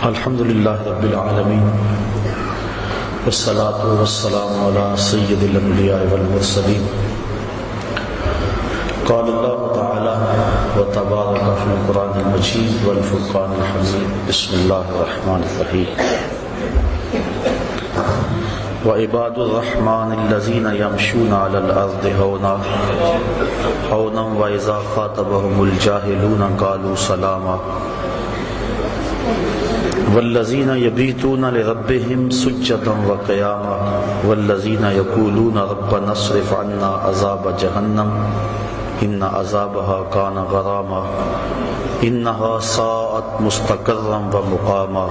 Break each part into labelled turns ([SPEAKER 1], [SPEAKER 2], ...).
[SPEAKER 1] الحمد للہ رب العالمین والصلاة والسلام علی سید الانبیاء والمرسلین قال اللہ تعالی وتبارک فی القرآن المجید والفرقان الحمید بسم اللہ الرحمن الرحیم وعباد الرحمن الذین یمشون علی الارض ہونا وإذا خاطبهم الجاہلون قالوا سلاما والذین یبیتون لربهم سجدا وقیاما والذین یقولون ربنا اصرف عنا عذاب جہنم ان عذابها کان غراما انها ساءت مستقرا ومقاما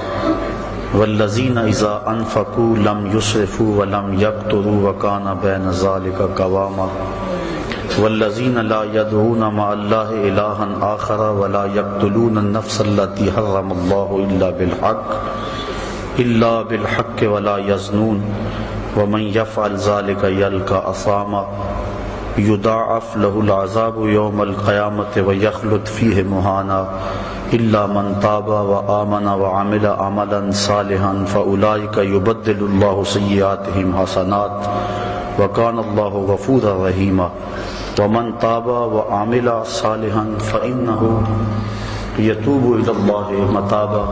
[SPEAKER 1] والذین اذا انفقوا لم يسرفوا ولم يقتروا وکان بین ذلک قواما والذین لا يدعون مع اللہ الہا آخر ولا يقتلون النفس التي حرم اللہ الا بالحق ولا يزنون ومن يفعل ذلك يلقى اثاما يضاعف له العذاب يوم القيامة ويخلد فيه مهانا الا من تاب وآمن وعمل عملا صالحا فأولئك يبدل الله سيئاتهم حسنات وكان الله غفورا رحيما ومن تاب وعمل صالحا فإنه يتوب إلى الله متابا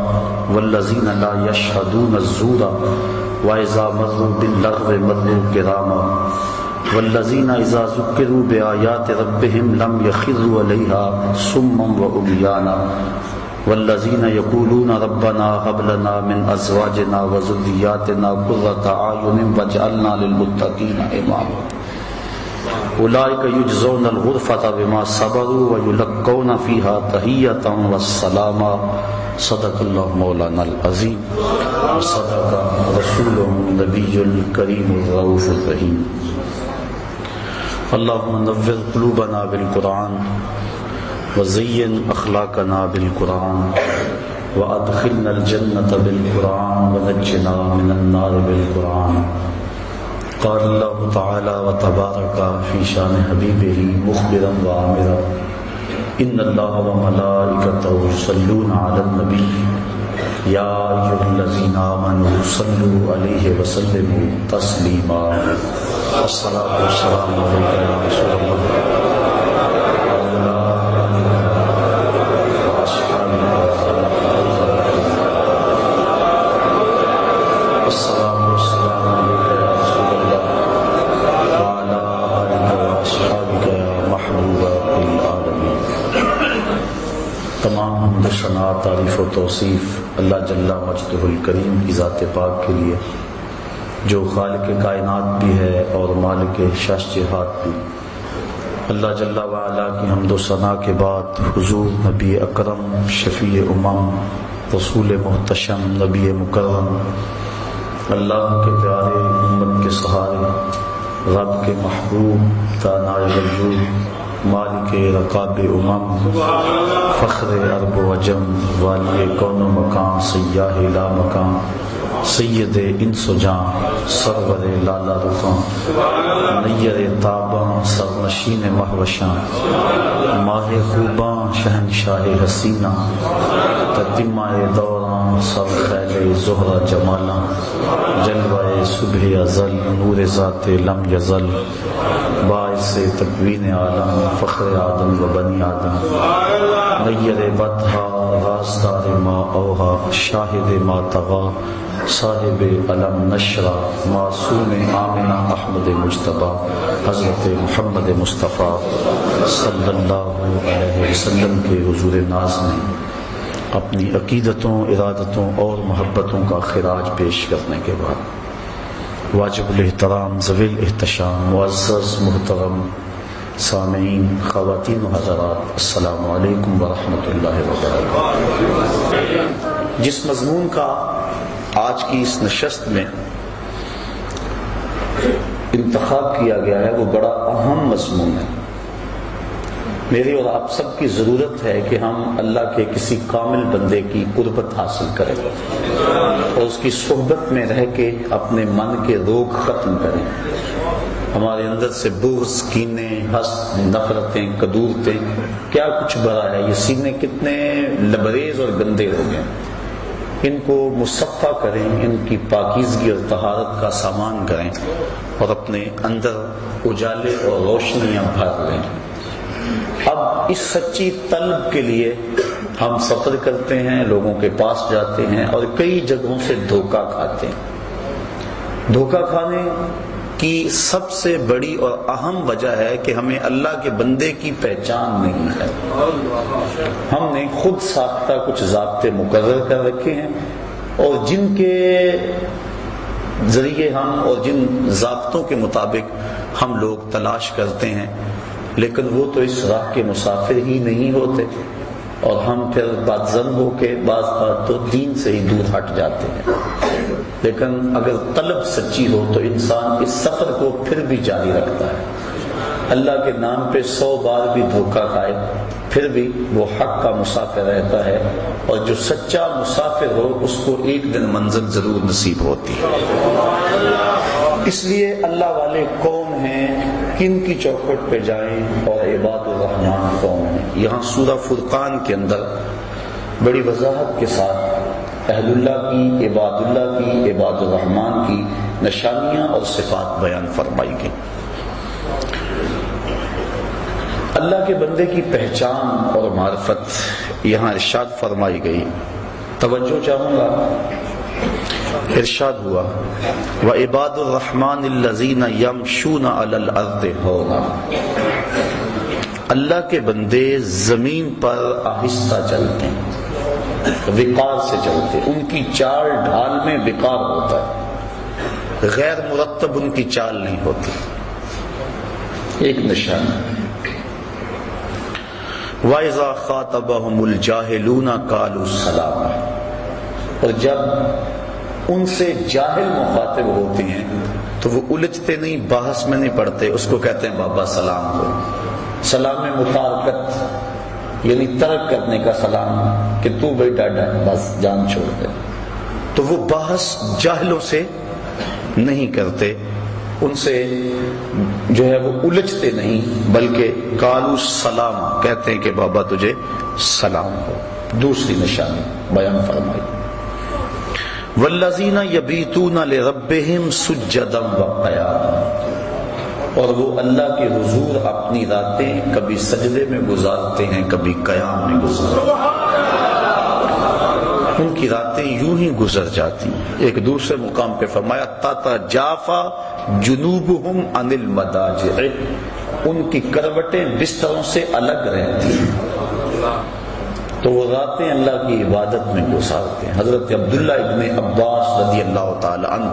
[SPEAKER 1] والذين لا يشهدون الزور وإذا مروا باللغو مروا كراما والذين إذا ذكروا بآيات ربهم لم يخروا عليها صما وعميانا والذين يقولون ربنا هب لنا من أزواجنا وذرياتنا قرة أعين واجعلنا للمتقين إماما اولئک یجزون الغرفة بما صبروا ویلقون فیها تحیۃ والسلاما صدق اللہ مولانا العظیم وصدق رسولہ النبی الکریم الرؤوف الرحیم اللہم نور قلوبنا بالقرآن وزین اخلاقنا بالقرآن وادخلنا الجنة بالقرآن ونجنا من النار بالقرآن قال اللہ تعالی وتبارک فی شان حبیبہ مخبرا وآمرا ان اللہ وملائکتہ یصلون علی النبی یا ایھا الذین آمنوا صلوا علیہ وسلموا تسلیما الصلاۃ والسلام علیک یا رسول اللہ تعریف و توصیف اللہ جل مجدہ الکریم کی ذات پاک کے لیے جو خالق کائنات بھی ہے اور مالک شش جہات بھی۔ اللہ جل وعلا کی حمد و ثنا کے بعد حضور نبی اکرم شفیع امم رسول محتشم نبی مکرم اللہ کے پیارے امت کے سہارے رب کے محبوب دانائے وجود مالک رقاب امم فخر عرب و عجم والی کون و مکان سیاہ لا مکان سید انس و جان سرور لالا رخاں نیر تاباں سرنشین مہوشاں ماہ خوباں شہنشاہ حسینہ تدمہ دوراں سر خیل زہرہ جمالاں جلوہ صبح ازل نور ذات لم یزل باعث تکوین عالم فخر آدم و بنی آدم نیر بدہا رازدار ما اوہا شاہد ما تغا صاحب علم نشرہ معصوم آمنہ احمد مجتبی حضرت محمد مصطفیٰ صلی اللہ علیہ وسلم کے حضور ناز میں اپنی عقیدتوں ارادتوں اور محبتوں کا خراج پیش کرنے کے بعد واجب الاحترام ذوی الاحتشام معزز محترم سامعین خواتین و حضرات السلام علیکم ورحمۃ اللہ وبرکاتہ۔ جس مضمون کا آج کی اس نشست میں انتخاب کیا گیا ہے وہ بڑا اہم مضمون ہے۔ میری اور آپ سب کی ضرورت ہے کہ ہم اللہ کے کسی کامل بندے کی قربت حاصل کریں اور اس کی صحبت میں رہ کے اپنے من کے روگ ختم کریں۔ ہمارے اندر سے بغض، کینے، حسد، نفرتیں، کدورتیں کیا کچھ بھرا ہے، یہ سینے کتنے لبریز اور گندے ہو گئے۔ ان کو مصفہ کریں، ان کی پاکیزگی اور طہارت کا سامان کریں اور اپنے اندر اجالے اور روشنیاں بھر لیں۔ اب اس سچی طلب کے لیے ہم سفر کرتے ہیں، لوگوں کے پاس جاتے ہیں اور کئی جگہوں سے دھوکہ کھاتے ہیں۔ دھوکہ کھانے کی سب سے بڑی اور اہم وجہ ہے کہ ہمیں اللہ کے بندے کی پہچان نہیں ہے۔ ہم نے خود ساختہ کچھ ضابطے مقرر کر رکھے ہیں اور جن کے ذریعے ہم اور جن ضابطوں کے مطابق ہم لوگ تلاش کرتے ہیں، لیکن وہ تو اس راہ کے مسافر ہی نہیں ہوتے، اور ہم پھر بدظن ہو کے بعض بات تو دین سے ہی دور ہٹ جاتے ہیں۔ لیکن اگر طلب سچی ہو تو انسان اس سفر کو پھر بھی جاری رکھتا ہے۔ اللہ کے نام پہ 100 بار بھی دھوکہ کھائے پھر بھی وہ حق کا مسافر رہتا ہے، اور جو سچا مسافر ہو اس کو ایک دن منزل ضرور نصیب ہوتی ہے۔ اس لیے اللہ والے کون ہیں، کن کی چوکھٹ پہ جائیں، اور عباد الرحمن کون ہیں۔ یہاں سورہ فرقان کے اندر بڑی وضاحت کے ساتھ اہل اللہ کی، عباد اللہ کی، عباد الرحمن کی نشانیاں اور صفات بیان فرمائی گئی۔ اللہ کے بندے کی پہچان اور معرفت یہاں ارشاد فرمائی گئی۔ توجہ چاہوں گا، ارشاد ہوا وَعِبَادُ الرَّحْمَنِ الَّذِينَ يَمْشُونَ عَلَى الْأَرْضِ هَوْنًا، اللہ کے بندے زمین پر آہستہ چلتے ہیں، وقار سے چلتے، ان کی چال ڈھال میں وقار ہوتا ہے، غیر مرتب ان کی چال نہیں ہوتی۔ ایک نشان وَإِذَا خَاطَبَهُمُ الْجَاهِلُونَ قَالُوا سَلَامًا، اور جب ان سے جاہل مخاطب ہوتے ہیں تو وہ الجھتے نہیں، بحث میں نہیں پڑتے، اس کو کہتے ہیں بابا سلام ہو۔ سلام میں مفارقت یعنی ترک کرنے کا سلام، کہ تو بیٹا بس جان چھوڑ دے۔ تو وہ بحث جاہلوں سے نہیں کرتے، ان سے جو ہے وہ الجھتے نہیں، بلکہ قالوا سلام، کہتے ہیں کہ بابا تجھے سلام ہو۔ دوسری نشانی بیان فرمائی والذین یبیتون لربہم سجدا وقیاما، اور وہ اللہ کے حضور اپنی راتیں کبھی سجدے میں گزارتے ہیں، کبھی قیام میں گزارتے ہیں۔ ان کی راتیں یوں ہی گزر جاتی ہیں۔ ایک دوسرے مقام پہ فرمایا تتجافی جنوبہم عن المضاجع، ان کی کروٹیں بستروں سے الگ رہتی ہیں، تو وہ راتیں اللہ کی عبادت میں گزارتے ہیں۔ حضرت عبداللہ ابن عباس رضی اللہ تعالی عنہ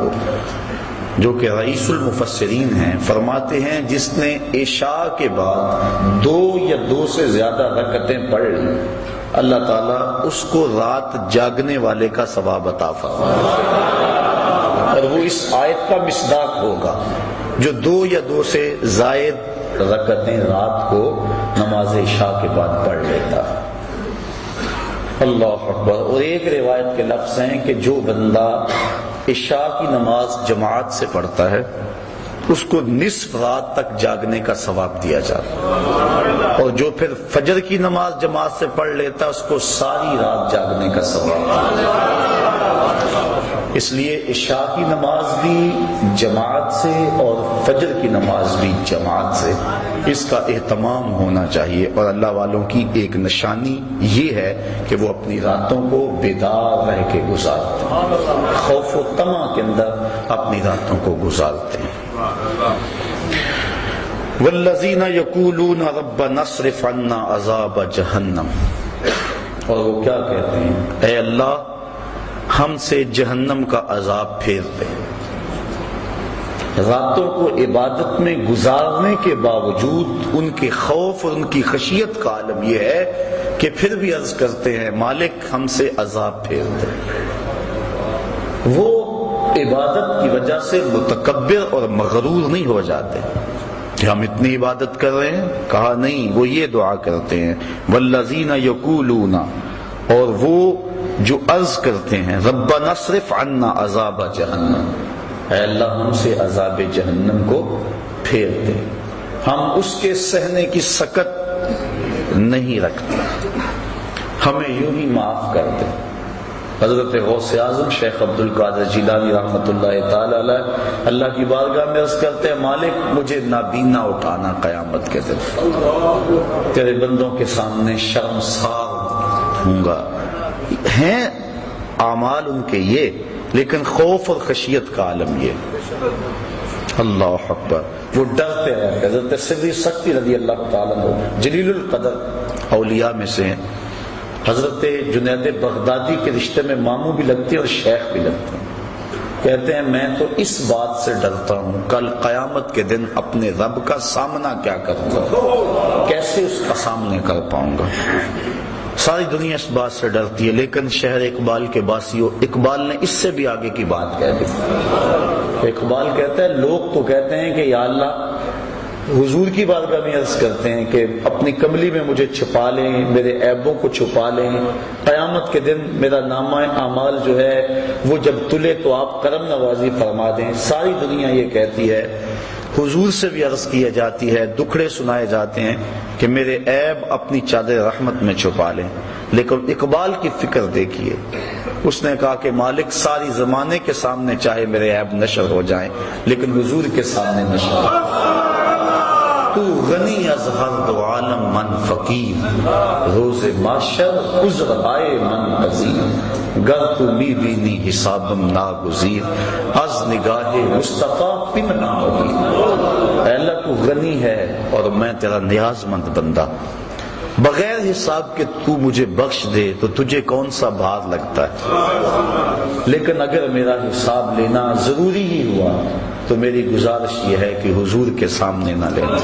[SPEAKER 1] جو کہ رئیس المفسرین ہیں، فرماتے ہیں جس نے عشاء کے بعد 2 یا 2 سے زیادہ رکعتیں پڑھ لی، اللہ تعالیٰ اس کو رات جاگنے والے کا ثواب عطا فرمائے، اور وہ اس آیت کا مصداق ہوگا جو 2 یا 2 سے زائد رکعتیں رات کو نماز عشاء کے بعد پڑھ لیتا ہے۔ اللہ اکبر۔ اور ایک روایت کے لفظ ہیں کہ جو بندہ عشاء کی نماز جماعت سے پڑھتا ہے اس کو نصف رات تک جاگنے کا ثواب دیا جاتا ہے، اور جو پھر فجر کی نماز جماعت سے پڑھ لیتا ہے اس کو ساری رات جاگنے کا ثواب دیا جاتا ہے۔ اس لیے عشاء کی نماز بھی جماعت سے اور فجر کی نماز بھی جماعت سے، اس کا اہتمام ہونا چاہیے۔ اور اللہ والوں کی ایک نشانی یہ ہے کہ وہ اپنی راتوں کو بیدار رہ کے گزارتے ہیں، خوف و طمع کے اندر اپنی راتوں کو گزارتے ہیں۔ والذین یقولون ربنا اصرف عنا عذاب جہنم، اور وہ کیا کہتے ہیں، اے اللہ ہم سے جہنم کا عذاب پھیر دے۔ راتوں کو عبادت میں گزارنے کے باوجود ان کے خوف اور ان کی خشیت کا عالم یہ ہے کہ پھر بھی عرض کرتے ہیں مالک ہم سے عذاب پھیر دے۔ وہ عبادت کی وجہ سے متکبر اور مغرور نہیں ہو جاتے کہ ہم اتنی عبادت کر رہے ہیں، کہا نہیں، وہ یہ دعا کرتے ہیں والذین یقولون، اور وہ جو عرض کرتے ہیں ربنا اصرف عنا عذاب جہنم، اے اللہ ہم سے عذاب جہنم کو پھیر دے، ہم اس کے سہنے کی سکت نہیں رکھتے، ہمیں یوں ہی معاف کر دے۔ حضرت غوث اعظم شیخ عبد القادر جیلانی رحمۃ اللہ تعالی علیہ اللہ کی بارگاہ میں عرض کرتے ہیں مالک مجھے نابینا اٹھانا قیامت کے دن، تیرے بندوں کے سامنے شرمسار ہوں گا۔ ہیں اعمال ان کے یہ، لیکن خوف اور خشیت کا عالم یہ۔ اللہ اکبر، وہ ڈرتے ہیں۔ حضرت سری سکتی رضی اللہ تعالیٰ عنہ جلیل القدر اولیاء میں سے ہیں۔ حضرت جنید بغدادی کے رشتے میں ماموں بھی لگتے ہیں اور شیخ بھی لگتے ہیں۔ کہتے ہیں میں تو اس بات سے ڈرتا ہوں کل قیامت کے دن اپنے رب کا سامنا کیا کروں گا، کیسے اس کا سامنے کر پاؤں گا۔ ساری دنیا اس بات سے ڈرتی ہے، لیکن شہر اقبال کے باسیوں، اقبال نے اس سے بھی آگے کی بات کہہ دی۔ اقبال کہتا ہے لوگ تو کہتے ہیں کہ یا اللہ حضور کی بارگاہ میں عرض کرتے ہیں کہ اپنی کملی میں مجھے چھپا لیں، میرے عیبوں کو چھپا لیں، قیامت کے دن میرا نامہ اعمال جو ہے وہ جب تلے تو آپ کرم نوازی فرما دیں۔ ساری دنیا یہ کہتی ہے، حضور سے بھی عرض کی جاتی ہے، دکھڑے سنائے جاتے ہیں کہ میرے عیب اپنی چادر رحمت میں چھپا لیں، لیکن اقبال کی فکر دیکھیے، اس نے کہا کہ مالک ساری زمانے کے سامنے چاہے میرے عیب نشر ہو جائیں لیکن حضور کے سامنے نشر ہو۔ تو غنی از ہر دو عالم من فقیر، روز محشر عذر آئے من عظیم، گر تو می بینی حسابم ناگزیر، از نگاہ مصطفیٰ پمنا ہوگی۔ اے اللہ تو غنی ہے اور میں تیرا نیاز مند بندہ، بغیر حساب کے تو مجھے بخش دے تو تجھے کون سا بھار لگتا ہے، لیکن اگر میرا حساب لینا ضروری ہی ہوا تو میری گزارش یہ ہے کہ حضور کے سامنے نہ لینا،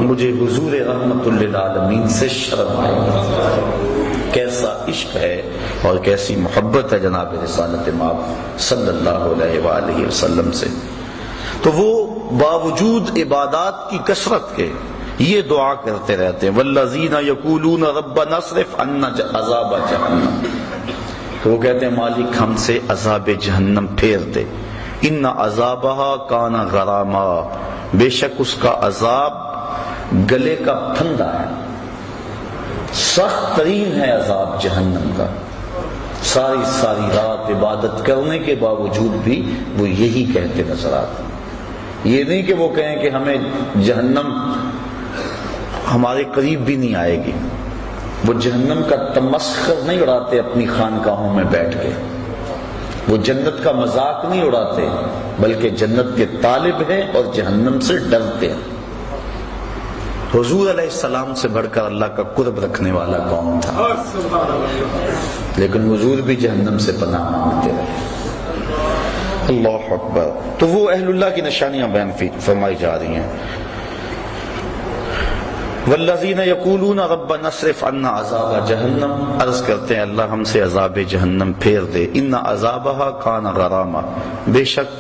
[SPEAKER 1] مجھے حضور رحمت للعالمین سے شرم آئے گی۔ کیسا عشق ہے اور کیسی محبت ہے جناب رسالت مآب صلی اللہ علیہ وآلہ وسلم سے۔ تو وہ باوجود عبادات کی کثرت کے یہ دعا کرتے رہتے ہیں، والذین یقولون ربنا اصرف عنا عذاب جہنم، تو وہ کہتے ہیں مالک ہم سے عذاب جہنم پھیر دے، ان عذابہا کان غراما، بے شک اس کا عذاب گلے کا پھندا ہے، سخت ترین ہے عذاب جہنم کا۔ ساری رات عبادت کرنے کے باوجود بھی وہ یہی کہتے نظر آتے، یہ نہیں کہ وہ کہیں کہ ہمیں جہنم ہمارے قریب بھی نہیں آئے گی، وہ جہنم کا تمسخر نہیں اڑاتے اپنی خانقاہوں میں بیٹھ کے، وہ جنت کا مذاق نہیں اڑاتے بلکہ جنت کے طالب ہیں اور جہنم سے ڈرتے ہیں۔ حضور علیہ السلام سے بڑھ کر اللہ کا قرب رکھنے والا کون تھا، لیکن حضور بھی جہنم سے پناہ مانگتے رہے۔ اللہ اکبر۔ تو وہ اہل اللہ کی نشانیاں بیان فرمائی جا رہی ہیں۔ والذین یقولون ربنا اصرف عنا عذاب جہنم، عرض کرتے ہیں اللہ ہم سے عذاب جہنم پھیر دے، ان عذابہا کان غراما، بے شک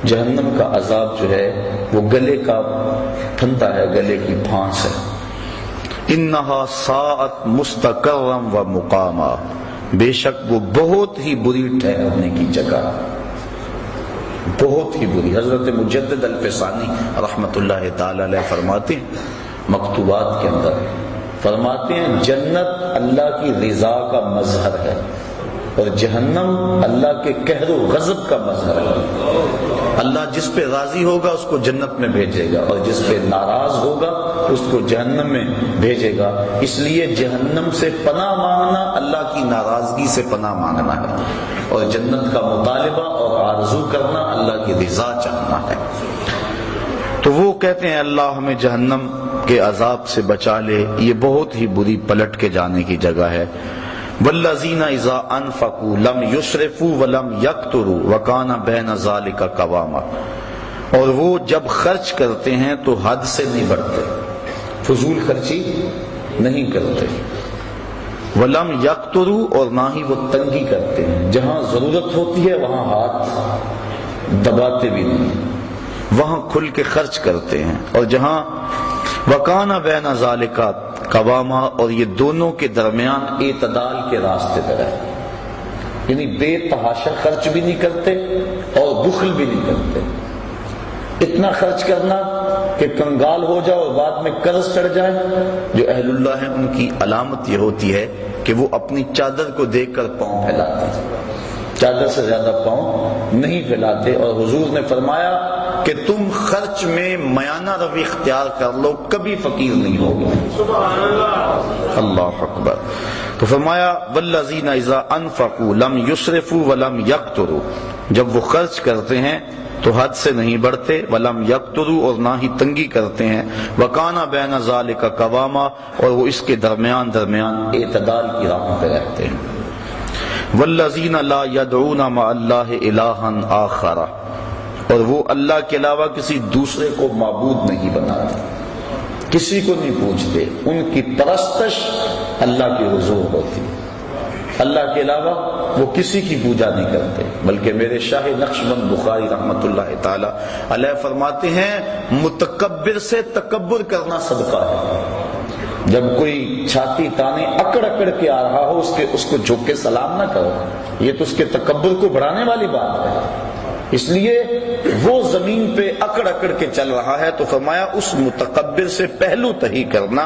[SPEAKER 1] جہنم کا عذاب جو ہے وہ گلے کا پھندا ہے، گلے کی پھانس ہے۔ انہا ساعت مستقرا و مقاما، بے شک وہ بہت ہی بری ٹھہرنے کی جگہ، بہت ہی بری۔ حضرت مجدد الفسانی رحمت اللہ تعالی علیہ فرماتے ہیں مکتوبات کے اندر، فرماتے ہیں جنت اللہ کی رضا کا مظہر ہے اور جہنم اللہ کے قہر و غضب کا مظہر ہے۔ اللہ جس پہ راضی ہوگا اس کو جنت میں بھیجے گا اور جس پہ ناراض ہوگا اس کو جہنم میں بھیجے گا۔ اس لیے جہنم سے پناہ مانگنا اللہ کی ناراضگی سے پناہ مانگنا ہے، اور جنت کا مطالبہ اور آرزو کرنا اللہ کی رضا چاہنا ہے۔ تو وہ کہتے ہیں اللہ ہمیں جہنم کے عذاب سے بچا لے، یہ بہت ہی بری پلٹ کے جانے کی جگہ ہے۔ والذین اذا انفقوا لم یسرفوا ولم یقتروا وکان بین ذلک قواما، اور وہ جب خرچ کرتے ہیں تو حد سے نہیں بڑھتے، فضول خرچی نہیں کرتے، ولم یقتروا اور نہ ہی وہ تنگی کرتے ہیں، جہاں ضرورت ہوتی ہے وہاں ہاتھ دباتے بھی نہیں، وہاں کھل کے خرچ کرتے ہیں، اور جہاں وکان بین ذلک قواما، اور یہ دونوں کے درمیان اعتدال کے راستے پر ہے، یعنی بے تحاشا خرچ بھی نہیں کرتے اور بخل بھی نہیں کرتے۔ اتنا خرچ کرنا کہ کنگال ہو جاؤ اور بعد میں قرض چڑھ جائے؟ جو اہل اللہ ہیں ان کی علامت یہ ہوتی ہے کہ وہ اپنی چادر کو دیکھ کر پاؤں پھیلاتے ہیں، چادر سے زیادہ پاؤں نہیں پھیلاتے. اور حضور نے فرمایا کہ تم خرچ میں میانہ روی اختیار کر لو، کبھی فقیر نہیں ہوگے. اللہ اکبر. تو فرمایا والذین اذا انفقوا لم یسرفوا ولم یقتروا، جب وہ خرچ کرتے ہیں تو حد سے نہیں بڑھتے، ولم یقتروا اور نہ ہی تنگی کرتے ہیں، وکان بین ذلک قواما اور وہ اس کے درمیان اعتدال کی راہ پہ رہتے ہیں. والذین لا یدعون مع اللہ الہا آخر، اور وہ اللہ کے علاوہ کسی دوسرے کو معبود نہیں بناتے، کسی کو نہیں پوچھتے، ان کی پرستش اللہ کے حضور ہوتی. اللہ کے علاوہ وہ کسی کی پوجا نہیں کرتے. بلکہ میرے شاہ نقشبند بخاری رحمت اللہ تعالی علیہ فرماتے ہیں متکبر سے تکبر کرنا صدقہ ہے. جب کوئی چھاتی تانے اکڑ اکڑ کے آ رہا ہو اس کو جھک کے سلام نہ کرو، یہ تو اس کے تکبر کو بڑھانے والی بات ہے. اس لیے وہ زمین پہ اکڑ اکڑ کے چل رہا ہے تو فرمایا اس متکبر سے پہلو تہی کرنا،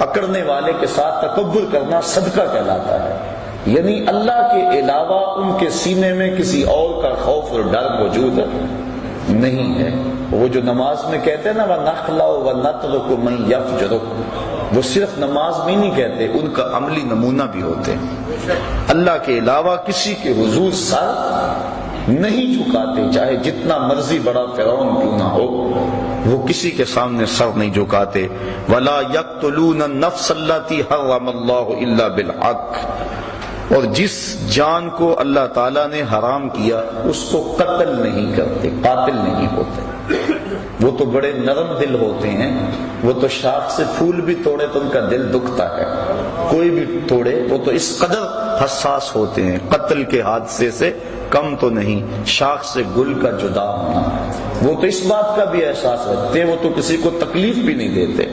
[SPEAKER 1] اکڑنے والے کے ساتھ تکبر کرنا صدقہ کہلاتا ہے. یعنی اللہ کے علاوہ ان کے سینے میں کسی اور کا خوف اور ڈر موجود نہیں ہے. وہ جو نماز میں کہتے ہیں نا وَنَخْلَعُ وَنَتْرُكُ مَن يَفْجُرُكُ، وہ صرف نماز میں نہیں کہتے، ان کا عملی نمونہ بھی ہوتے ہیں. اللہ کے علاوہ کسی کے حضور سر نہیں جھکاتے، چاہے جتنا مرضی بڑا فرعون کیوں نہ ہو، وہ کسی کے سامنے سر نہیں جھکاتے. وَلَا يَقْتُلُونَ النَّفْسَ الَّتِي حَرَّمَ اللَّهُ إِلَّا بِالْحَقِّ، اور جس جان کو اللہ تعالیٰ نے حرام کیا اس کو قتل نہیں کرتے، قاتل نہیں ہوتے. وہ تو بڑے نرم دل ہوتے ہیں، وہ تو شاخ سے پھول بھی توڑے تو ان کا دل دکھتا ہے، کوئی بھی توڑے. وہ تو اس قدر حساس ہوتے ہیں، قتل کے حادثے سے کم تو نہیں. شاخ سے گل کا جدا ہونا، وہ تو اس بات کا بھی احساس رکھتے ہیں، وہ تو کسی کو تکلیف بھی نہیں دیتے،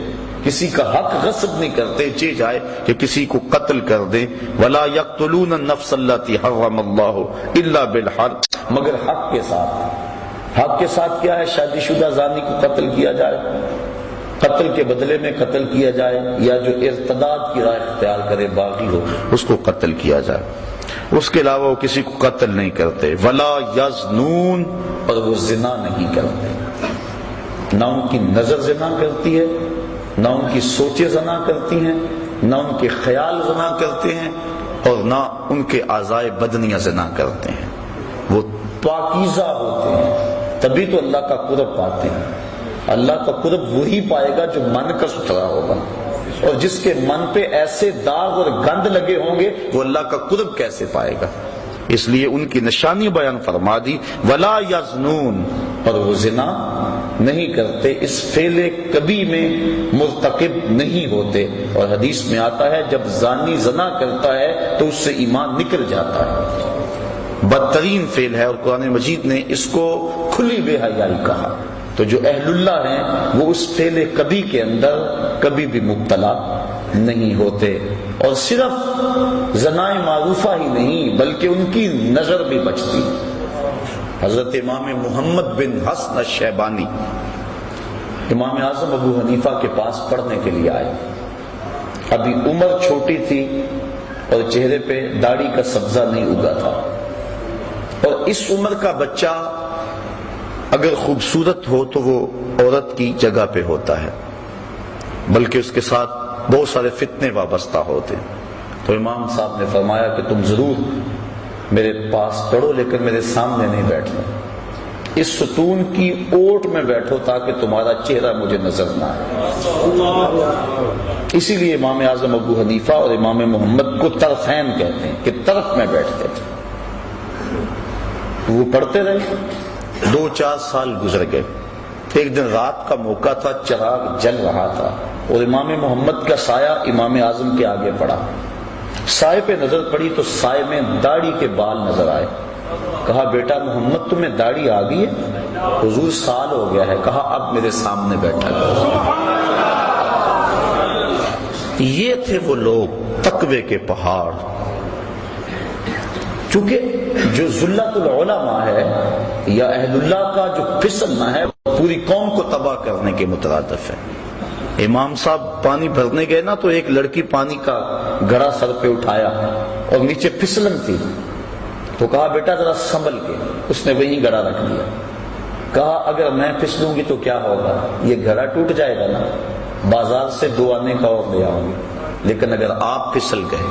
[SPEAKER 1] کسی کا حق غصب نہیں کرتے، چاہے کہ کسی کو قتل کر دیں. وَلَا يَقْتُلُونَ النَّفْسَ الَّتِي حَرَّمَ اللَّهُ إِلَّا بِالْحَقِّ، مگر حق کے ساتھ. حق کے ساتھ کیا ہے؟ شادی شدہ زانی کو قتل کیا جائے، قتل کے بدلے میں قتل کیا جائے، یا جو ارتداد کی راہ اختیار کرے باغی ہو اس کو قتل کیا جائے. اس کے علاوہ وہ کسی کو قتل نہیں کرتے. وَلَا يَزْنُونَ، اور وہ زنا نہیں کرتے. نہ ان کی نظر زنا کرتی ہے، نہ ان کی سوچیں زنا کرتی ہیں، نہ ان کے خیال زنا کرتے ہیں، اور نہ ان کے اعضائے بدنیاں زنا کرتے ہیں. وہ پاکیزہ ہوتے ہیں، تبھی تو اللہ کا قرب پاتے ہیں. اللہ کا قرب وہی پائے گا جو من کا ستھرا ہوگا، اور جس کے من پہ ایسے داغ اور گند لگے ہوں گے وہ اللہ کا قرب کیسے پائے گا. اس لیے ان کی نشانی بیان فرما دی. وَلَا يَزْنُونَ، اور وہ زنا نہیں کرتے، اس فعل کبھی میں مرتکب نہیں ہوتے. اور حدیث میں آتا ہے جب زانی زنا کرتا ہے تو اس سے ایمان نکل جاتا ہے. بدترین فعل ہے، اور قرآن مجید نے اس کو کھلی بے حیائی کہا. تو جو اہل اللہ ہیں وہ اس فعل کبھی کے اندر کبھی بھی مبتلا نہیں ہوتے. اور صرف زنائے معروفہ ہی نہیں بلکہ ان کی نظر بھی بچتی. حضرت امام محمد بن حسن الشیبانی امام اعظم ابو حنیفہ کے پاس پڑھنے کے لیے آئے. ابھی عمر چھوٹی تھی اور چہرے پہ داڑھی کا سبزہ نہیں اگا تھا. اور اس عمر کا بچہ اگر خوبصورت ہو تو وہ عورت کی جگہ پہ ہوتا ہے، بلکہ اس کے ساتھ بہت سارے فتنے وابستہ ہوتے. تو امام صاحب نے فرمایا کہ تم ضرور میرے پاس پڑھو لیکن میرے سامنے نہیں بیٹھنا، اس ستون کی اوٹ میں بیٹھو تاکہ تمہارا چہرہ مجھے نظر نہ آئے. اسی لیے امام اعظم ابو حنیفہ اور امام محمد کو طرفین کہتے ہیں کہ طرف میں بیٹھتے تھے. وہ پڑھتے رہے. 2-4 سال گزر گئے. ایک دن رات کا موقع تھا، چراغ جل رہا تھا اور امام محمد کا سایہ امام اعظم کے آگے پڑا. سائے پہ نظر پڑی تو سائے میں داڑھی کے بال نظر آئے. کہا بیٹا محمد تمہیں داڑھی آ گئی ہے؟ حضور سال ہو گیا ہے. کہا اب میرے سامنے بیٹھا کرو. یہ تھے وہ لوگ تقوی کے پہاڑ. چونکہ جو ذلت العلماء ہے یا اہل اللہ کا جو پھسلنا ہے پوری قوم کو تباہ کرنے کے مترادف ہے۔ امام صاحب پانی بھرنے گئے نا، تو ایک لڑکی پانی کا گھڑا سر پہ اٹھایا اور نیچے پھسلن تھی، تو کہا بیٹا ذرا سنبھل کے، اس نے وہیں گھڑا رکھ دیا۔ کہا اگر میں پھسلوں گی تو کیا ہوگا، یہ گھڑا ٹوٹ جائے گا نا، بازار سے 2 آنے کا اور لے آؤں گی، لیکن اگر آپ پھسل گئے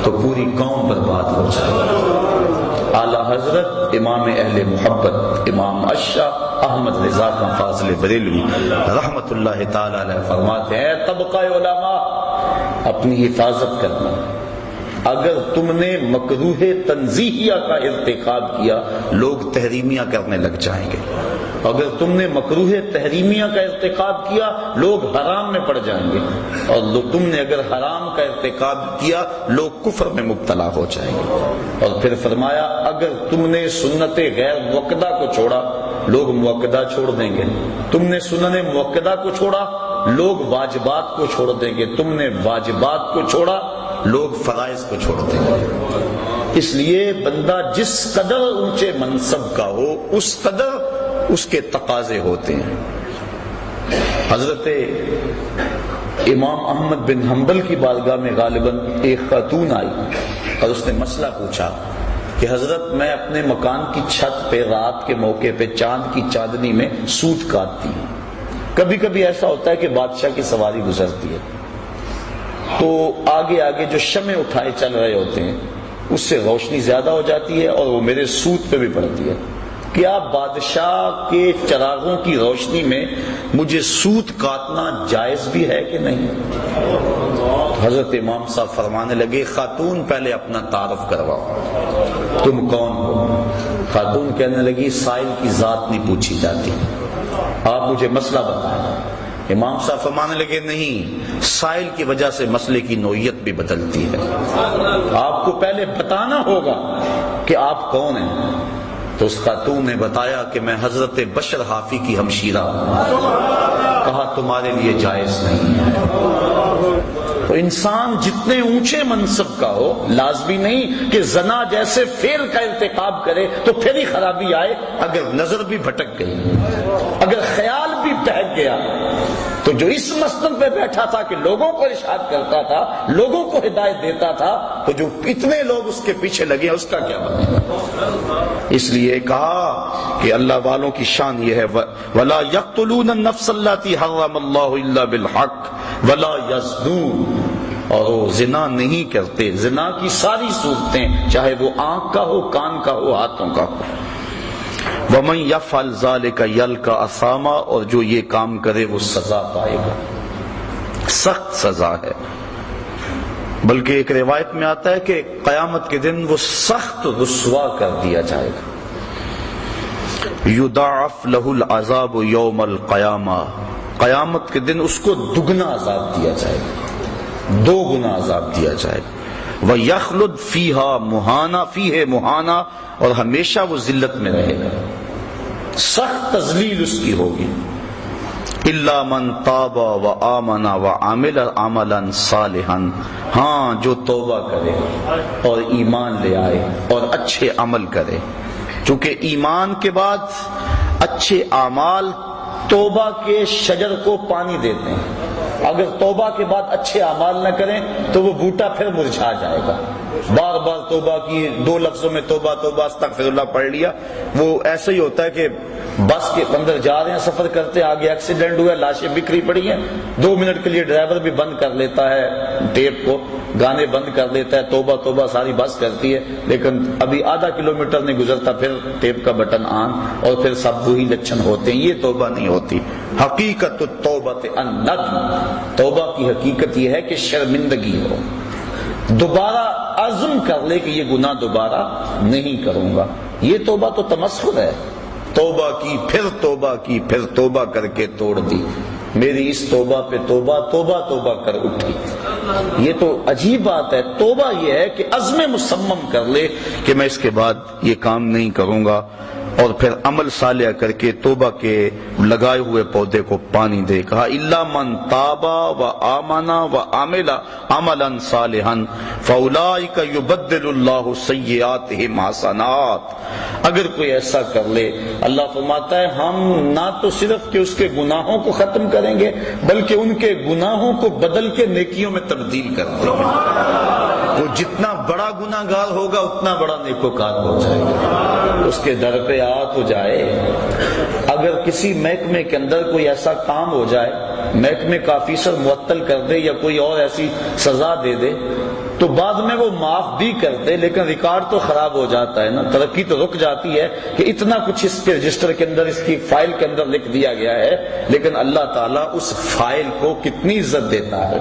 [SPEAKER 1] تو پوری قوم برباد ہو جائے گی۔ اعلی حضرت امام اہل محبت امام اشاہ احمد رضا خان فاضل بریلوی رحمت اللہ تعالی علیہ فرماتے ہیں، طبقہ علماء اپنی حفاظت کرنا، اگر تم نے مکروہ تنزیہیہ کا ارتکاب کیا لوگ تحریمیہ کرنے لگ جائیں گے، اگر تم نے مکروہ تحریمیہ کا ارتکاب کیا لوگ حرام میں پڑ جائیں گے، اور تم نے اگر حرام کا ارتکاب کیا لوگ کفر میں مبتلا ہو جائیں گے۔ اور پھر فرمایا اگر تم نے سنت غیر موقدہ کو چھوڑا لوگ موقدہ چھوڑ دیں گے، تم نے سنن موقدہ کو چھوڑا لوگ واجبات کو چھوڑ دیں گے، تم نے واجبات کو چھوڑا لوگ فرائض کو چھوڑ دیں گے۔ اس لیے بندہ جس قدر اونچے منصب کا ہو اس قدر اس کے تقاضے ہوتے ہیں۔ حضرت امام احمد بن حنبل کی بارگاہ میں غالباً ایک خاتون آئی اور اس نے مسئلہ پوچھا کہ حضرت میں اپنے مکان کی چھت پہ رات کے موقع پہ چاند کی چاندنی میں سوت کاٹتی ہوں، کبھی کبھی ایسا ہوتا ہے کہ بادشاہ کی سواری گزرتی ہے تو آگے آگے جو شمع اٹھائے چل رہے ہوتے ہیں اس سے روشنی زیادہ ہو جاتی ہے اور وہ میرے سوت پہ بھی پڑتی ہے، کیا بادشاہ کے چراغوں کی روشنی میں مجھے سوت کاٹنا جائز بھی ہے کہ نہیں؟ حضرت امام صاحب فرمانے لگے خاتون پہلے اپنا تعارف کرواؤ، تم کون ہو؟ خاتون کہنے لگی سائل کی ذات نہیں پوچھی جاتی، آپ مجھے مسئلہ بتائیں۔ امام صاحب فرمانے لگے نہیں، سائل کی وجہ سے مسئلے کی نوعیت بھی بدلتی ہے، آپ کو پہلے بتانا ہوگا کہ آپ کون ہیں۔ تو اس خاتون نے بتایا کہ میں حضرت بشر حافی کی ہمشیرہ ہوں۔ کہا تمہارے لیے جائز نہیں ہے۔ تو انسان جتنے اونچے منصب کا ہو لازمی نہیں کہ زنا جیسے فعل کا ارتکاب کرے تو پھر ہی خرابی آئے، اگر نظر بھی بھٹک گئی، اگر خیال بھی بہک گیا، تو جو اس مسند پہ بیٹھا تھا کہ لوگوں کو ارشاد کرتا تھا، لوگوں کو ہدایت دیتا تھا، تو جو اتنے لوگ اس کے پیچھے لگے اس کا کیا بنے گا؟ اس لیے کہا کہ اللہ والوں کی شان یہ ہے وَلَا يَقْتُلُونَ النَّفْسَ الَّتِي حَرَّمَ اللَّهُ إِلَّا بِالْحَقِّ وَلَا يَزْنُونَ، اور وہ زنا نہیں کرتے، زنا کی ساری صورتیں چاہے وہ آنکھ کا ہو، کان کا ہو، ہاتھوں کا ہو۔ وَمَن يَفْعَلْ ذَلِكَ يَلْقَ أَثَامًا، اور جو یہ کام کرے وہ سزا پائے گا، سخت سزا ہے۔ بلکہ ایک روایت میں آتا ہے کہ قیامت کے دن وہ سخت رسوا کر دیا جائے گا۔ یضاعف له العذاب یوم القیامہ، قیامت کے دن اس کو دگنا عذاب دیا جائے گا، 2 گنا عذاب دیا جائے گا۔ وَيَخْلُدْ فِيهَا مُهَانًا، فِيهِ مُهَانًا، اور ہمیشہ وہ ذلت میں رہے گا، سخت تذلیل اس کی ہوگی۔ إِلَّا مَنْ تَابَ وَآمَنَ وَعَمِلَ عَمَلًا صَالِحًا، ہاں جو توبہ کرے اور ایمان لے آئے اور اچھے عمل کرے، چونکہ ایمان کے بعد اچھے اعمال توبہ کے شجر کو پانی دیتے ہیں، اگر توبہ کے بعد اچھے اعمال نہ کریں تو وہ بوٹا پھر مرجھا جائے گا۔ بار بار توبہ کی، 2 لفظوں میں توبہ توبہ استغفر اللہ پڑھ لیا، وہ ایسا ہی ہوتا ہے کہ بس کے اندر جا رہے ہیں، سفر کرتے ہیں، آگے ایکسیڈنٹ ہوا ہے، لاشیں بکھری پڑی ہیں، 2 منٹ کے لیے ڈرائیور بھی بند کر لیتا ہے ٹیپ کو، گانے بند کر دیتا ہے، توبہ توبہ ساری بس کرتی ہے، لیکن ابھی آدھا کلومیٹر نہیں گزرتا پھر ٹیپ کا بٹن آن، اور پھر سب وہی لچھن ہوتے ہیں۔ یہ توبہ نہیں ہوتی۔ حقیقت التوبۃ الندم، توبہ کی حقیقت یہ ہے کہ شرمندگی ہو، دوبارہ عزم کر لے کہ یہ گناہ دوبارہ نہیں کروں گا۔ یہ توبہ تو تمسخر ہے، توبہ کی پھر توبہ کی پھر توبہ کر کے توڑ دی، میری اس توبہ پہ توبہ، توبہ توبہ کر اٹھی۔ یہ تو عجیب بات ہے۔ توبہ یہ ہے کہ عزم مصمم کر لے کہ میں اس کے بعد یہ کام نہیں کروں گا۔ اور پھر عمل صالح کر کے توبہ کے لگائے ہوئے پودے کو پانی دے. کہا الا من تاب و آمن و عمل عملا صالحا فاولئک یبدل اللہ سیئاتہم حسنات. اگر کوئی ایسا کر لے اللہ فرماتا ہے ہم نہ تو صرف کہ اس کے گناہوں کو ختم کریں گے بلکہ ان کے گناہوں کو بدل کے نیکیوں میں تبدیل کر دیں گے. وہ جتنا بڑا گناہ گار ہوگا اتنا بڑا نیکوکار ہو جائے گا. اس کے در پہ آ تو جائے. اگر کسی محکمے کے اندر کوئی ایسا کام ہو جائے محکمے کا آفیسر معطل کر دے یا کوئی اور ایسی سزا دے دے تو بعد میں وہ معاف بھی کر دے لیکن ریکارڈ تو خراب ہو جاتا ہے نا. ترقی تو رک جاتی ہے کہ اتنا کچھ اس کے رجسٹر کے اندر اس کی فائل کے اندر لکھ دیا گیا ہے لیکن اللہ تعالیٰ اس فائل کو کتنی عزت دیتا ہے.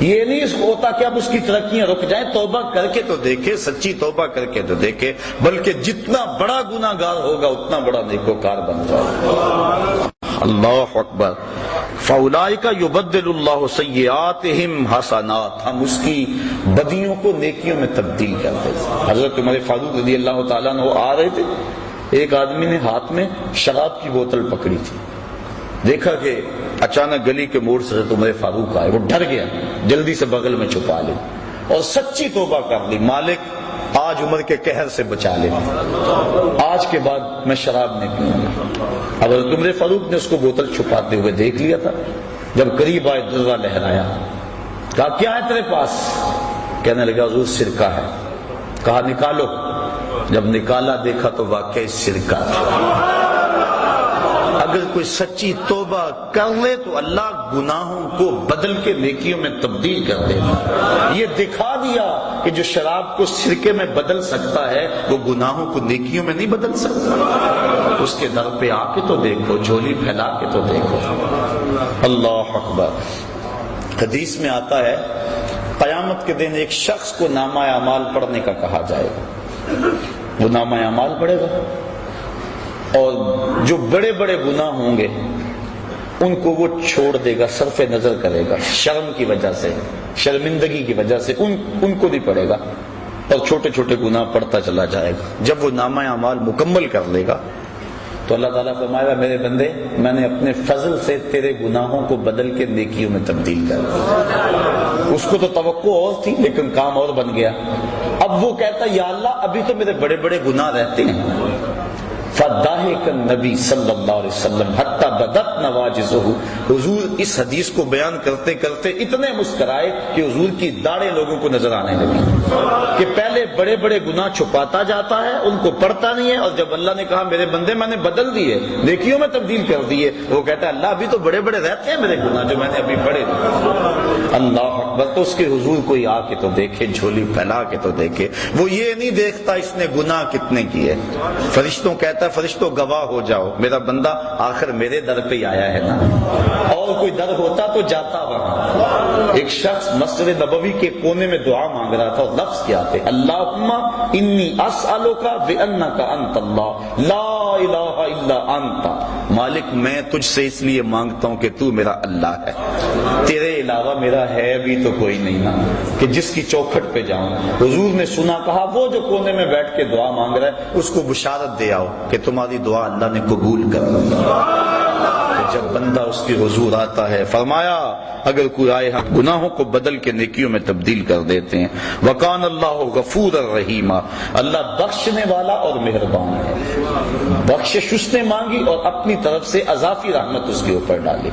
[SPEAKER 1] یہ نہیں ہوتا کہ اب اس کی ترقیاں رک جائیں. توبہ کر کے تو دیکھے, سچی توبہ کر کے تو دیکھے, بلکہ جتنا بڑا گناہ گار ہوگا اتنا بڑا نیکوکار بن جائے. اللہ اکبر. فاولئک یبدل اللہ سیئاتہم حسنات. ہم اس کی بدیوں کو نیکیوں میں تبدیل کرتے. حضرت عمر فاروق رضی اللہ تعالیٰ عنہ آ رہے تھے, ایک آدمی نے ہاتھ میں شراب کی بوتل پکڑی تھی. دیکھا کہ اچانک گلی کے موڑ سے عمر فاروق آئے. وہ ڈر گیا, جلدی سے بغل میں چھپا لے اور سچی توبہ کر لی. مالک آج عمر کے قہر سے بچا لے, آج کے بعد میں شراب نہیں پیوں گا. اب عمر فاروق نے اس کو بوتل چھپاتے ہوئے دیکھ لیا تھا. جب قریب آئے درہ لہرایا. کہا کیا ہے تیرے پاس؟ کہنے لگا حضور سرکہ ہے. کہا نکالو. جب نکالا دیکھا تو واقعی سرکہ تھا. اگر کوئی سچی توبہ کر لے تو اللہ گناہوں کو بدل کے نیکیوں میں تبدیل کر دے. یہ دکھا دیا کہ جو شراب کو سرکے میں بدل سکتا ہے وہ گناہوں کو نیکیوں میں نہیں بدل سکتا. اس کے در پہ آ کے تو دیکھو, جھولی پھیلا کے تو دیکھو. اللہ اکبر. حدیث میں آتا ہے قیامت کے دن ایک شخص کو نامہ اعمال پڑھنے کا کہا جائے گا. وہ نامہ اعمال پڑھے گا اور جو بڑے بڑے گناہ ہوں گے ان کو وہ چھوڑ دے گا, صرف نظر کرے گا. شرم کی وجہ سے, شرمندگی کی وجہ سے ان کو نہیں پڑھے گا اور چھوٹے چھوٹے گناہ پڑھتا چلا جائے گا. جب وہ نامہ اعمال مکمل کر لے گا تو اللہ تعالیٰ فرمائے گا میرے بندے میں نے اپنے فضل سے تیرے گناہوں کو بدل کے نیکیوں میں تبدیل کر دیا. اس کو تو توقع اور تھی لیکن کام اور بن گیا. اب وہ کہتا یا اللہ ابھی تو میرے بڑے بڑے گناہ رہتے ہیں. فضاحک النبی صلی اللہ علیہ وسلم حتی بدت نواجزہ. حضور اس حدیث کو بیان کرتے کرتے اتنے مسکرائے کہ حضور کی داڑھیں لوگوں کو نظر آنے لگی کہ پہلے بڑے بڑے گناہ چھپاتا جاتا ہے, ان کو پڑھتا نہیں ہے, اور جب اللہ نے کہا میرے بندے میں نے بدل دیے, نیکیوں میں تبدیل کر دیے, وہ کہتا ہے اللہ ابھی تو بڑے بڑے رہتے ہیں میرے گناہ جو میں نے ابھی پڑھے. اللہ اکبر. تو اس کے حضور کوئی آ کے تو دیکھے, جھولی پھیلا کے تو دیکھے. وہ یہ نہیں دیکھتا اس نے گناہ کتنے کیے. فرشتوں کہتا فرشتوں گواہ ہو جاؤ میرا بندہ آخر میرے در پہ آیا ہے نا, اور کوئی در ہوتا تو جاتا وہاں. ایک شخص مسجد نبوی کے کونے میں دعا مانگ رہا تھا اور لفظ کیا تھے اللہم انی اسألک بانک انت اللہ لا الہ الا انت. مالک میں تجھ سے اس لیے مانگتا ہوں کہ تو میرا اللہ ہے, تیرے علاوہ میرا ہے بھی تو کوئی نہیں نا کہ جس کی چوکھٹ پہ جاؤں. حضور نے سنا, کہا وہ جو کونے میں بیٹھ کے دعا مانگ رہا ہے اس کو بشارت دے آؤ کہ تمہاری دعا اللہ نے قبول کر لی. جب بندہ اس کے حضور آتا ہے فرمایا اگر کوئی آئے ہم گناہوں کو بدل کے نیکیوں میں تبدیل کر دیتے ہیں. وکان اللہ غفور الرحیم. اللہ بخشنے والا اور مہربان ہے. بخشش اس نے مانگی اور اپنی طرف سے اضافی رحمت اس کے اوپر ڈالی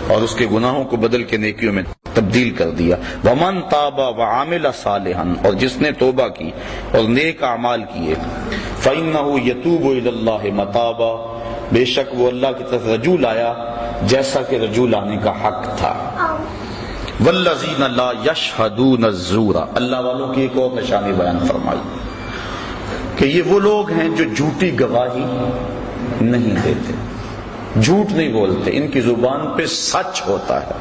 [SPEAKER 1] اور اس کے گناہوں کو بدل کے نیکیوں میں تبدیل کر دیا. ومن تاب وعمل صالحا. اور جس نے توبہ کی اور نیک اعمال کیے فإنه يتوب إلى الله متابا. بے شک وہ اللہ کی طرف رجوع لایا جیسا کہ رجوع لانے کا حق تھا. والذین لا یشہدون الزور. اللہ والوں کی ایک اور نشانی بیان فرمائی کہ یہ وہ لوگ ہیں جو جھوٹی گواہی نہیں دیتے, جھوٹ نہیں بولتے, ان کی زبان پہ سچ ہوتا ہے.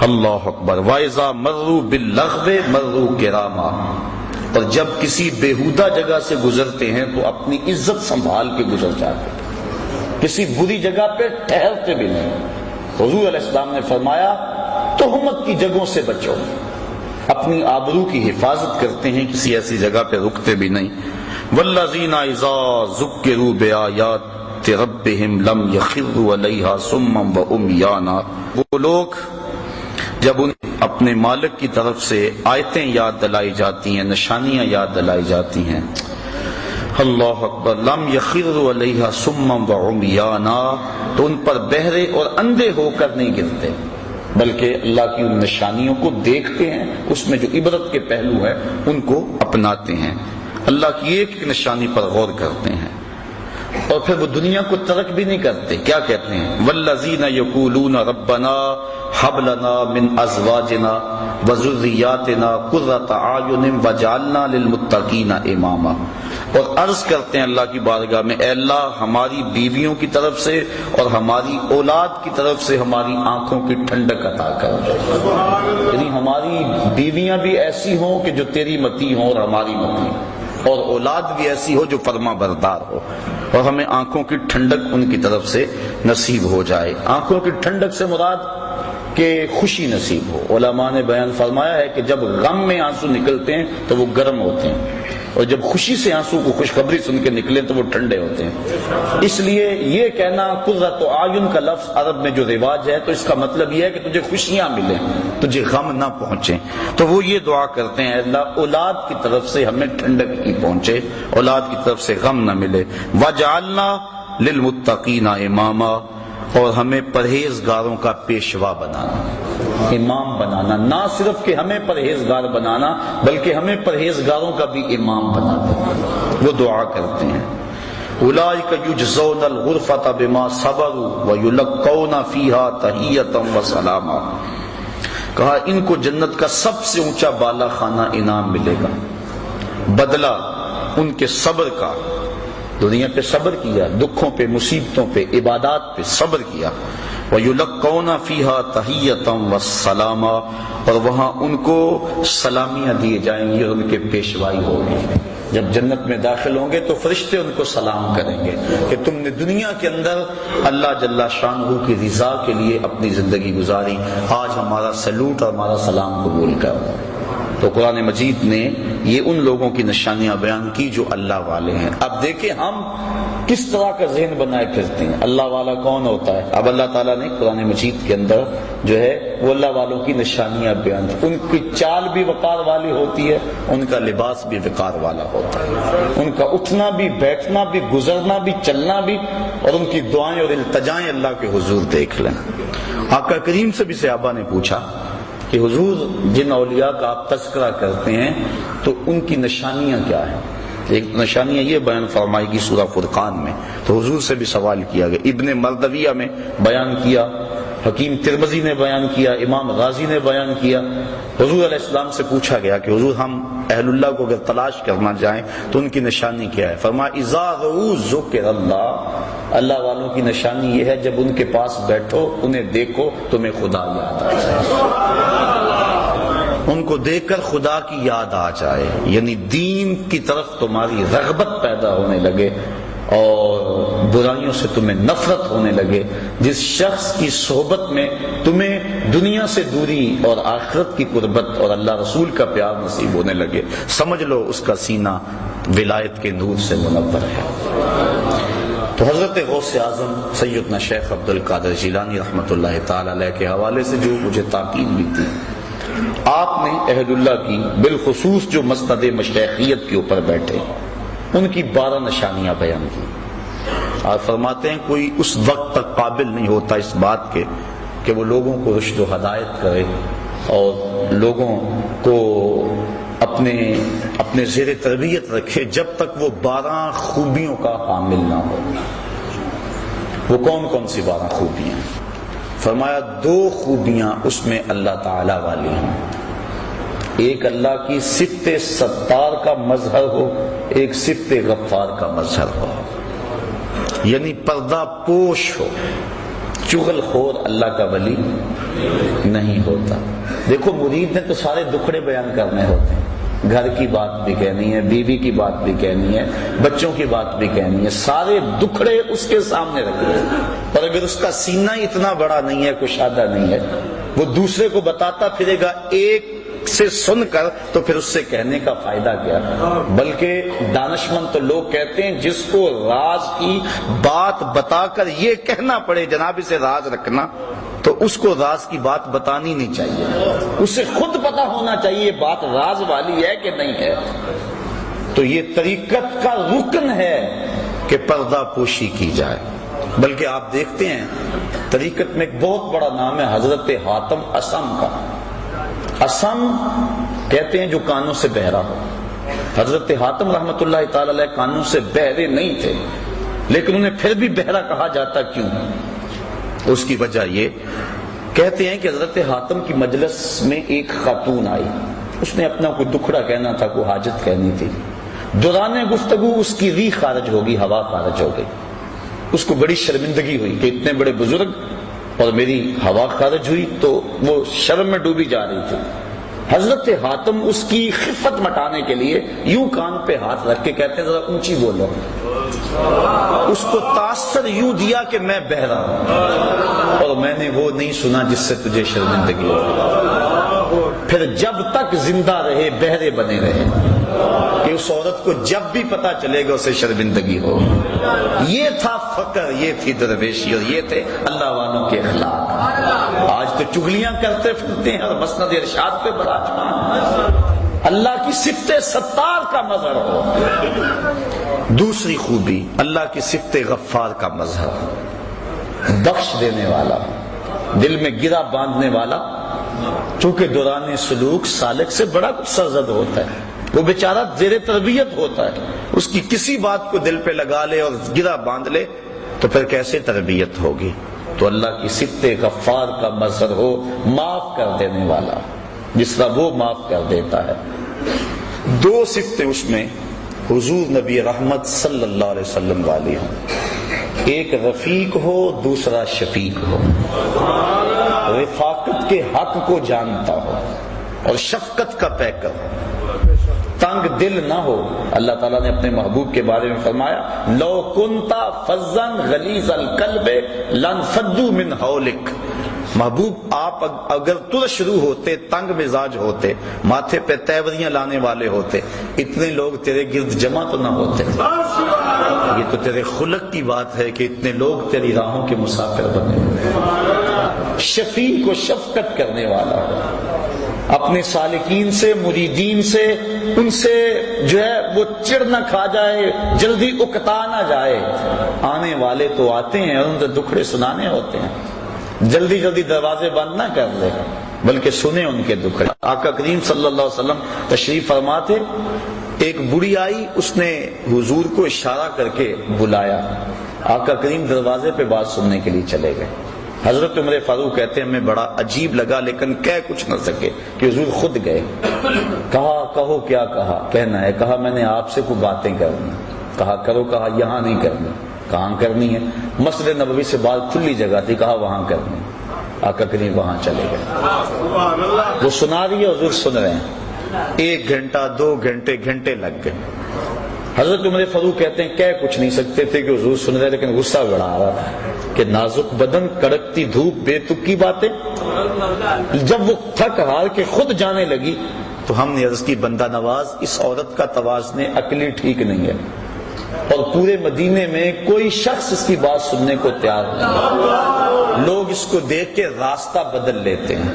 [SPEAKER 1] اللہ اکبر. وَإِذَا مَرُّوا بِاللَّغْوِ مَرُّوا كِرَامًا. اور جب کسی بیہودہ جگہ سے گزرتے ہیں تو اپنی عزت سنبھال کے گزر جاتے ہیں, کسی بری جگہ پہ ٹھہرتے بھی نہیں. حضور علیہ السلام نے فرمایا تہمت کی جگہوں سے بچو, اپنی آبرو کی حفاظت کرتے ہیں، کسی ایسی جگہ پہ رکتے بھی نہیں۔ والذین اذا ذکروا بآیات ربہم لم یخروا علیہا صما وعمیانا، وہ لوگ جب انہیں اپنے مالک کی طرف سے آیتیں یاد دلائی جاتی ہیں، نشانیاں یاد دلائی جاتی ہیں، اللہ اکبر، لم یخروا علیہا صما وعمیانا، تو ان پر بہرے اور اندھے ہو کر نہیں گرتے، بلکہ اللہ کی ان نشانیوں کو دیکھتے ہیں، اس میں جو عبرت کے پہلو ہیں ان کو اپناتے ہیں، اللہ کی ایک ایک نشانی پر غور کرتے ہیں، اور پھر وہ دنیا کو ترک بھی نہیں کرتے۔ کیا کہتے ہیں؟ والذین یقولون ربنا ہب لنا من ازواجنا وذریاتنا قرۃ اعین واجعلنا للمتقین اماما، اور عرض کرتے ہیں اللہ کی بارگاہ میں، اے اللہ ہماری بیویوں کی طرف سے اور ہماری اولاد کی طرف سے ہماری آنکھوں کی ٹھنڈک عطا کر، یعنی ہماری بیویاں بھی ایسی ہوں کہ جو تیری متی ہوں اور ہماری متی، اور اولاد بھی ایسی ہو جو فرما بردار ہو، اور ہمیں آنکھوں کی ٹھنڈک ان کی طرف سے نصیب ہو جائے۔ آنکھوں کی ٹھنڈک سے مراد کہ خوشی نصیب ہو۔ علماء نے بیان فرمایا ہے کہ جب غم میں آنسو نکلتے ہیں تو وہ گرم ہوتے ہیں، اور جب خوشی سے آنسو کو خوشخبری سن کے نکلے تو وہ ٹھنڈے ہوتے ہیں۔ اس لیے یہ کہنا قرۃ اعین کا لفظ عرب میں جو رواج ہے، تو اس کا مطلب یہ ہے کہ تجھے خوشیاں ملیں، تجھے غم نہ پہنچے، تو وہ یہ دعا کرتے ہیں، اللہ اولاد کی طرف سے ہمیں ٹھنڈک ہی پہنچے، اولاد کی طرف سے غم نہ ملے، وجعلنا للمتقین اماما، اور ہمیں پرہیزگاروں کا پیشوا بنانا، امام بنانا، نہ صرف کہ ہمیں پرہیزگار بنانا بلکہ ہمیں پرہیزگاروں کا بھی امام بنا دے۔ وہ دعا کرتے ہیں، اولئک یجزون الغرفۃ بما صبروا ویلقون فیہا تحیۃ وسلاما، کہا ان کو جنت کا سب سے اونچا بالا خانہ انعام ملے گا، بدلہ ان کے صبر کا، دنیا پہ صبر کیا، دکھوں پہ، مصیبتوں پہ، عبادات پہ صبر کیا، وَيُلَقَّوْنَ فِيهَا تَحِيَّةً وَالسَّلَامًا، اور وہاں ان کو سلامیاں دیے جائیں گی، ان کے پیشوائی ہوگی۔ جب جنت میں داخل ہوں گے تو فرشتے ان کو سلام کریں گے کہ تم نے دنیا کے اندر اللہ جل شانہ کی رضا کے لیے اپنی زندگی گزاری، آج ہمارا سلوٹ اور ہمارا سلام قبول کرو۔ تو قرآن مجید نے یہ ان لوگوں کی نشانیاں بیان کی جو اللہ والے ہیں۔ اب دیکھیں ہم کس طرح کا ذہن بنائے پھرتے ہیں، اللہ والا کون ہوتا ہے؟ اب اللہ تعالیٰ نے قرآن مجید کے اندر جو ہے وہ اللہ والوں کی نشانیاں بیان کی، ان کی چال بھی وقار والی ہوتی ہے، ان کا لباس بھی وقار والا ہوتا ہے، ان کا اٹھنا بھی، بیٹھنا بھی، گزرنا بھی، چلنا بھی، اور ان کی دعائیں اور التجائیں اللہ کے حضور دیکھ لیں۔ آقا کریم سے بھی صحابہ نے پوچھا کہ حضور جن اولیاء کا آپ تذکرہ کرتے ہیں تو ان کی نشانیاں کیا ہیں؟ ایک نشانیاں یہ بیان فرمائی گی سورہ فرقان میں، تو حضور سے بھی سوال کیا گیا، ابن مردویہ میں بیان کیا، حکیم ترمذی نے بیان کیا، امام غازی نے بیان کیا۔ حضور علیہ السلام سے پوچھا گیا کہ حضور ہم اہل اللہ کو اگر تلاش کرنا جائیں تو ان کی نشانی کیا ہے؟ فرمایا اذا رؤوا ذکر اللہ، اللہ والوں کی نشانی یہ ہے جب ان کے پاس بیٹھو، انہیں دیکھو، تمہیں خدا یاد آ جائے، ان کو دیکھ کر خدا کی یاد آ جائے، یعنی دین کی طرف تمہاری رغبت پیدا ہونے لگے اور برائیوں سے تمہیں نفرت ہونے لگے۔ جس شخص کی صحبت میں تمہیں دنیا سے دوری اور آخرت کی قربت اور اللہ رسول کا پیار نصیب ہونے لگے، سمجھ لو اس کا سینہ ولایت کے نور سے منور ہے۔ تو حضرت غوث اعظم سیدنا شیخ عبد القادر جیلانی رحمۃ اللہ تعالی علیہ کے حوالے سے جو مجھے تاکید بھی تھی، آپ نے اہل اللہ کی بالخصوص جو مسند مشیخیت کے اوپر بیٹھے ان کی 12 نشانیاں بیان کی۔ آپ فرماتے ہیں کوئی اس وقت تک قابل نہیں ہوتا اس بات کے کہ وہ لوگوں کو رشد و ہدایت کرے اور لوگوں کو اپنے زیر تربیت رکھے جب تک وہ 12 خوبیوں کا حامل نہ ہو۔ وہ کون کون سی 12 خوبیاں؟ فرمایا 2 خوبیاں اس میں اللہ تعالی والی ہیں، ایک اللہ کی صفت ستار کا مظہر ہو، ایک صفت غفار کا مظہر ہو، یعنی پردہ پوش ہو، چغل خور اللہ کا ولی نہیں ہوتا۔ دیکھو مرید نے تو سارے دکھڑے بیان کرنے ہوتے ہیں، گھر کی بات بھی کہنی ہے، بیوی کی بات بھی کہنی ہے، بچوں کی بات بھی کہنی ہے، سارے دکھڑے اس کے سامنے رکھنے ہیں، اور اگر اس کا سینہ اتنا بڑا نہیں ہے، کشادہ نہیں ہے، وہ دوسرے کو بتاتا پھرے گا ایک ایک سے سن کر تو پھر اس سے کہنے کا فائدہ کیا؟ بلکہ دانشمند تو لوگ کہتے ہیں جس کو راز کی بات بتا کر یہ کہنا پڑے جناب اسے راز رکھنا، تو اس کو راز کی بات بتانی نہیں چاہیے، اسے خود پتا ہونا چاہیے بات راز والی ہے کہ نہیں ہے۔ تو یہ طریقت کا رکن ہے کہ پردہ پوشی کی جائے۔ بلکہ آپ دیکھتے ہیں طریقت میں ایک بہت بڑا نام ہے حضرت حاتم اسم کا۔ اسم کہتے ہیں جو کانوں سے بہرا ہو۔ حضرت حاتم رحمۃ اللہ تعالی علیہ کانوں سے بہرے نہیں تھے، لیکن انہیں پھر بھی بہرا کہا جاتا کیوں؟ اس کی وجہ یہ کہتے ہیں کہ حضرت حاتم کی مجلس میں ایک خاتون آئی، اس نے اپنا کوئی دکھڑا کہنا تھا، کوئی حاجت کہنی تھی۔ دوران گفتگو اس کی ریح خارج ہوگی، ہوا خارج ہو گئی۔ اس کو بڑی شرمندگی ہوئی کہ اتنے بڑے بزرگ اور میری ہوا خارج ہوئی، تو وہ شرم میں ڈوبی جا رہی تھی۔ حضرت حاتم اس کی خفت مٹانے کے لیے یوں کان پہ ہاتھ رکھ کے کہتے ہیں ذرا اونچی بولو۔ اس کو تاثر یوں دیا کہ میں بہرا ہوں اور میں نے وہ نہیں سنا جس سے تجھے شرمندگی ہو۔ پھر جب تک زندہ رہے بہرے بنے رہے کہ اس عورت کو جب بھی پتا چلے گا اسے شرمندگی ہو۔ یہ تھا فقر، یہ تھی درویشی، اور یہ تھے اللہ والوں کے اخلاق۔ آج تو چغلیاں کرتے پھرتے ہیں اور مسند ارشاد پہ براجمان۔ اللہ کی صفت ستار کا مظہر ہو۔ دوسری خوبی اللہ کی صفت غفار کا مظہر، بخش دینے والا، دل میں گرہ باندھنے والا۔ چونکہ دوران سلوک سالک سے بڑا کچھ سرزد ہوتا ہے، وہ بیچارہ زیر تربیت ہوتا ہے، اس کی کسی بات کو دل پہ لگا لے اور گرہ باندھ لے تو پھر کیسے تربیت ہوگی؟ تو اللہ کی صفت غفار کا مظہر ہو، معاف کر دینے والا، جس طرح وہ معاف کر دیتا ہے۔ دو صفتیں اس میں حضور نبی رحمت صلی اللہ علیہ وسلم والی ہوں، ایک رفیق ہو، دوسرا شفیق ہو، رفاقت کے حق کو جانتا ہو اور شفقت کا پیکر ہو، تنگ دل نہ ہو۔ اللہ تعالیٰ نے اپنے محبوب کے بارے میں فرمایا لو کنتا فظا غلیظ القلب لانفضوا من حولک۔ محبوب آپ اگر ترش روح ہوتے، تنگ مزاج ہوتے، ماتھے پہ تیوریاں لانے والے ہوتے، اتنے لوگ تیرے گرد جمع تو نہ ہوتے۔ یہ تو تیرے خلق کی بات ہے کہ اتنے لوگ تیری راہوں کے مسافر بنے ہوئے۔ شفیق و شفقت کرنے والا ہو، اپنے سالکین سے، مریدین سے، ان سے جو ہے وہ چڑ نہ کھا جائے، جلدی اکتا نہ جائے۔ آنے والے تو آتے ہیں اور ان سے دکھڑے سنانے ہوتے ہیں، جلدی جلدی دروازے بند نہ کر لے بلکہ سنیں ان کے دکھڑے۔ آقا کریم صلی اللہ علیہ وسلم تشریف فرما تھے، ایک بڑھی آئی، اس نے حضور کو اشارہ کر کے بلایا۔ آقا کریم دروازے پہ بات سننے کے لیے چلے گئے۔ حضرت عمر فاروق کہتے ہیں ہمیں بڑا عجیب لگا لیکن کہہ کچھ نہ سکے کہ حضور خود گئے۔ کہا کہو کیا کہا؟ کہنا ہے کہا میں نے آپ سے کوئی باتیں کرنی۔ کہا کرو، کہا یہاں نہیں کرنی۔ کہاں کرنی ہے؟ مسجد نبوی سے بات کھلی جگہ تھی، کہا وہاں کرنی۔ آقا کریم وہاں چلے گئے، وہ سنا رہی ہے، حضور سن رہے ہیں۔ 1 گھنٹہ 2 گھنٹے گھنٹے لگ گئے۔ حضرت عمر فاروق کہتے ہیں کہہ کچھ نہیں سکتے تھے کہ حضور سن رہے، لیکن غصہ بڑھا رہا تھا کہ نازک بدن، کڑکتی دھوپ، بے تک کی باتیں۔ جب وہ تھک ہار کے خود جانے لگی تو ہم نے عرض کی بندہ نواز اس عورت کا توازن عقلی ٹھیک نہیں ہے، اور پورے مدینے میں کوئی شخص اس کی بات سننے کو تیار نہیں۔ لوگ اس کو دیکھ کے راستہ بدل لیتے ہیں،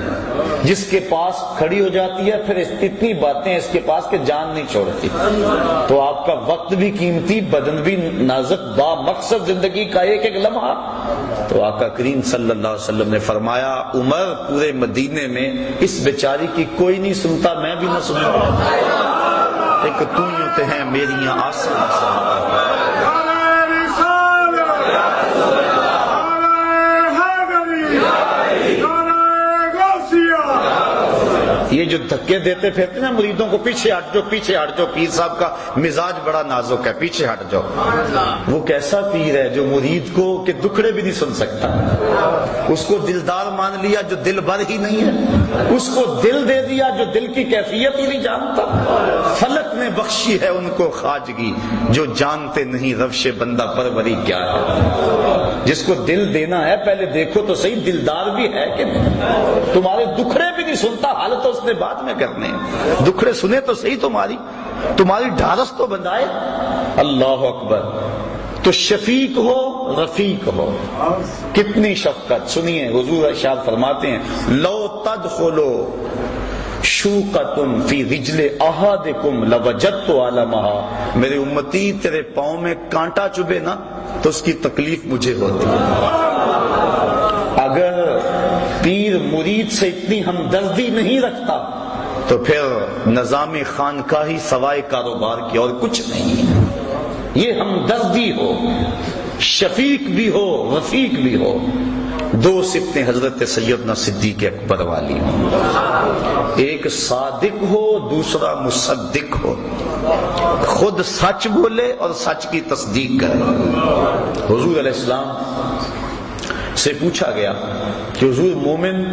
[SPEAKER 1] جس کے پاس کھڑی ہو جاتی ہے پھر اتنی باتیں اس کے پاس کہ جان نہیں چھوڑتی۔ تو آپ کا وقت بھی قیمتی، بدن بھی نازک، با مقصد زندگی کا ایک ایک لمحہ۔ تو آقا کریم صلی اللہ علیہ وسلم نے فرمایا عمر پورے مدینے میں اس بیچاری کی کوئی نہیں سنتا، میں بھی نہ سنتا، ایک تو یوں ہیں میری آسان یہ جو دھکے دیتے پھرتے نا مریدوں کو، پیچھے ہٹ جاؤ پیچھے ہٹ جاؤ، پیر صاحب کا مزاج بڑا نازک ہے، پیچھے ہٹ جاؤ۔ وہ کیسا پیر ہے جو مرید کو کہ دکھڑے بھی نہیں سن سکتا، اس کو دلدار مان لیا جو دل بھر ہی نہیں ہے، اس کو دل دے دیا جو دل کی کیفیت ہی نہیں جانتا۔ فلک نے بخشی ہے ان کو خواجگی جو جانتے نہیں روش بندہ پروری کیا ہے۔ جس کو دل دینا ہے پہلے دیکھو تو صحیح دلدار بھی ہے کہ نہیں، تمہارے دکھڑے بھی نہیں سنتا، حال تو اس نے بعد میں کرنے ہیں، دکھڑے سنے تو صحیح تمہاری ڈھارس تو بندائے۔ اللہ اکبر۔ تو شفیق ہو رفیق ہو، کتنی شفقت۔ سنیے حضور ارشاد فرماتے ہیں لو تدخلوا شوقۃ فی رجل احدکم لوجدت علمها، میرے امتی تیرے پاؤں میں کانٹا چبھے نا تو اس کی تکلیف مجھے ہوتی ہے۔ اگر پیر مرید سے اتنی ہمدردی نہیں رکھتا تو پھر نظام خانقاہی سوائے کاروبار کی اور کچھ نہیں ہے۔ یہ ہمدردی ہو، شفیق بھی ہو رفیق بھی ہو۔ دو صفتیں حضرت سیدنا صدیق اکبر والی ہوں، ایک صادق ہو دوسرا مصدق ہو، خود سچ بولے اور سچ کی تصدیق کرے۔ حضور علیہ السلام سے پوچھا گیا کہ حضور مومن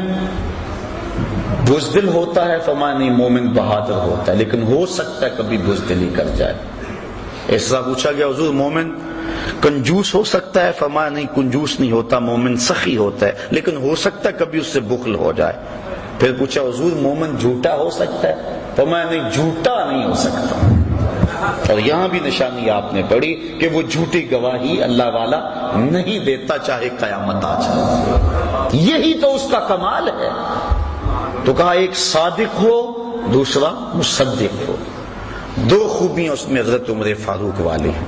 [SPEAKER 1] بزدل ہوتا ہے؟ فرمایا نہیں، مومن بہادر ہوتا ہے، لیکن ہو سکتا ہے کبھی بزدلی کر جائے۔ ایسا پوچھا گیا حضور مومن کنجوس ہو سکتا ہے؟ فرمایا نہیں، کنجوس نہیں ہوتا، مومن سخی ہوتا ہے، لیکن ہو سکتا ہے کبھی اس سے بخل ہو جائے۔ پھر پوچھا حضور مومن جھوٹا ہو سکتا ہے؟ فرمایا نہیں، جھوٹا نہیں ہو سکتا۔ اور یہاں بھی نشانی آپ نے پڑھی کہ وہ جھوٹی گواہی اللہ والا نہیں دیتا چاہے قیامت آ جائے، یہی تو اس کا کمال ہے۔ تو کہا ایک صادق ہو دوسرا مصدق ہو۔ دو خوبیاں اس میں حضرت عمر فاروق والی ہیں،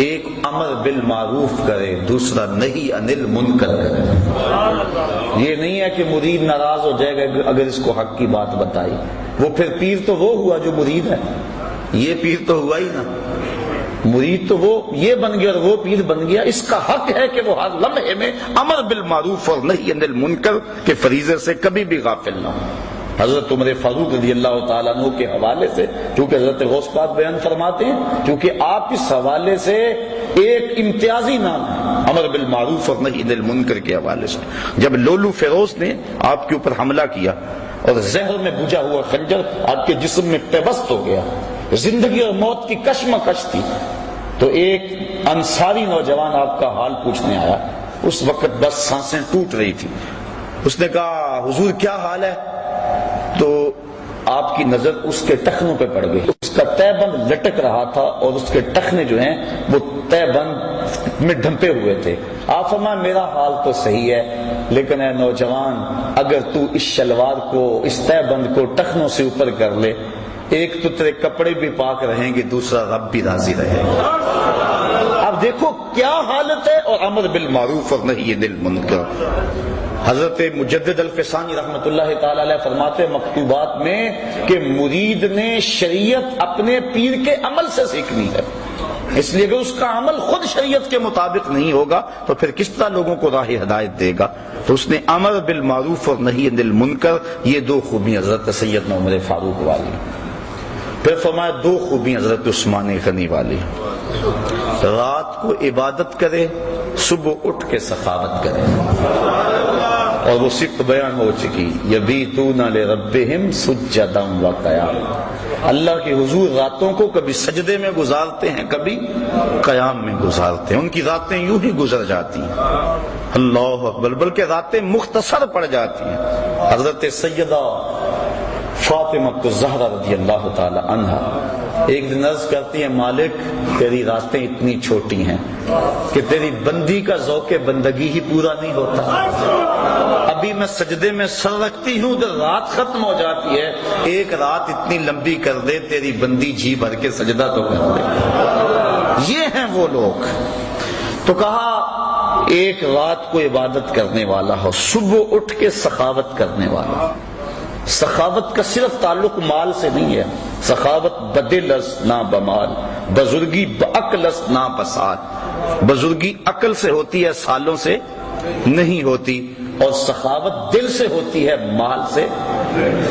[SPEAKER 1] ایک امر بالمعروف کرے دوسرا نہی عن المنکر کرے۔ یہ نہیں ہے کہ مرید ناراض ہو جائے گا اگر اس کو حق کی بات بتائی، وہ پھر پیر تو وہ ہوا جو مرید ہے، یہ پیر تو ہوا ہی نا، مرید تو وہ یہ بن گیا اور وہ پیر بن گیا۔ اس کا حق ہے کہ وہ ہر لمحے میں امر بالمعروف اور نہی عن المنکر کے فریضے سے کبھی بھی غافل نہ ہو۔ حضرت عمر فاروق رضی اللہ تعالیٰ عنہ کے حوالے سے، چونکہ حضرت غوث پاک بیان فرماتے ہیں، چونکہ آپ اس حوالے سے ایک امتیازی نام ہے امر بالمعروف اور نہی عن المنکر کے حوالے سے۔ جب لولو فیروز نے آپ کے اوپر حملہ کیا اور زہر میں بجھا ہوا خنجر آپ کے جسم میں پیوست ہو گیا، زندگی اور موت کی کشمکش تھی، تو ایک انصاری نوجوان آپ کا حال پوچھنے آیا۔ اس وقت بس سانسیں ٹوٹ رہی تھی۔ اس نے کہا حضور کیا حال ہے؟ تو آپ کی نظر اس کے ٹخنوں پہ پڑ گئی، اس کا تہ بند لٹک رہا تھا اور اس کے ٹخنے جو ہیں وہ تہ بند میں ڈھمپے ہوئے تھے۔ آپ فرمائیں میرا حال تو صحیح ہے، لیکن اے نوجوان اگر تو اس شلوار کو اس تہ بند کو ٹخنوں سے اوپر کر لے، ایک تو تیرے کپڑے بھی پاک رہیں گے، دوسرا رب بھی راضی رہے گا۔ اب دیکھو کیا حالت ہے، اور امر بالمعروف اور نہی عن المنکر۔ حضرت مجدد الفسانی رحمت اللہ تعالی علیہ فرماتے مکتوبات میں کہ مرید نے شریعت اپنے پیر کے عمل سے سیکھنی ہے، اس لیے کہ اس کا عمل خود شریعت کے مطابق نہیں ہوگا تو پھر کس طرح لوگوں کو راہ ہدایت دے گا۔ تو اس نے امر بالمعروف اور نہی عن المنکر، یہ دو خوبیاں حضرت سیدنا عمر فاروق والی۔ پھر فرمایا دو خوبیاں حضرت عثمان غنی والی، رات کو عبادت کرے صبح اٹھ کے سخاوت کرے، اور وہ صفت بیان ہو چکی، یبیتون لربہم سجدا وقیاما، اللہ کے حضور راتوں کو کبھی سجدے میں گزارتے ہیں کبھی قیام میں گزارتے ہیں، ان کی راتیں یوں ہی گزر جاتی ہیں، اللہ اکبر، بلکہ راتیں مختصر پڑ جاتی ہیں۔ حضرت سیدہ فاطمہ الزہرا رضی اللہ تعالی عنہا ایک دن عرض کرتی ہیں مالک تیری راتیں اتنی چھوٹی ہیں کہ تیری بندی کا ذوق بندگی ہی پورا نہیں ہوتا، ابھی میں سجدے میں سر رکھتی ہوں تو رات ختم ہو جاتی ہے، ایک رات اتنی لمبی کر دے تیری بندی جی بھر کے سجدہ تو کر دے۔ یہ ہیں وہ لوگ۔ تو کہا ایک رات کو عبادت کرنے والا ہو، صبح اٹھ کے سخاوت کرنے والا۔ سخاوت کا صرف تعلق مال سے نہیں ہے، سخاوت بدل است نہ بمال، بزرگی بعقل است نہ بسال، بزرگی عقل سے ہوتی ہے سالوں سے نہیں ہوتی، اور سخاوت دل سے ہوتی ہے مال سے۔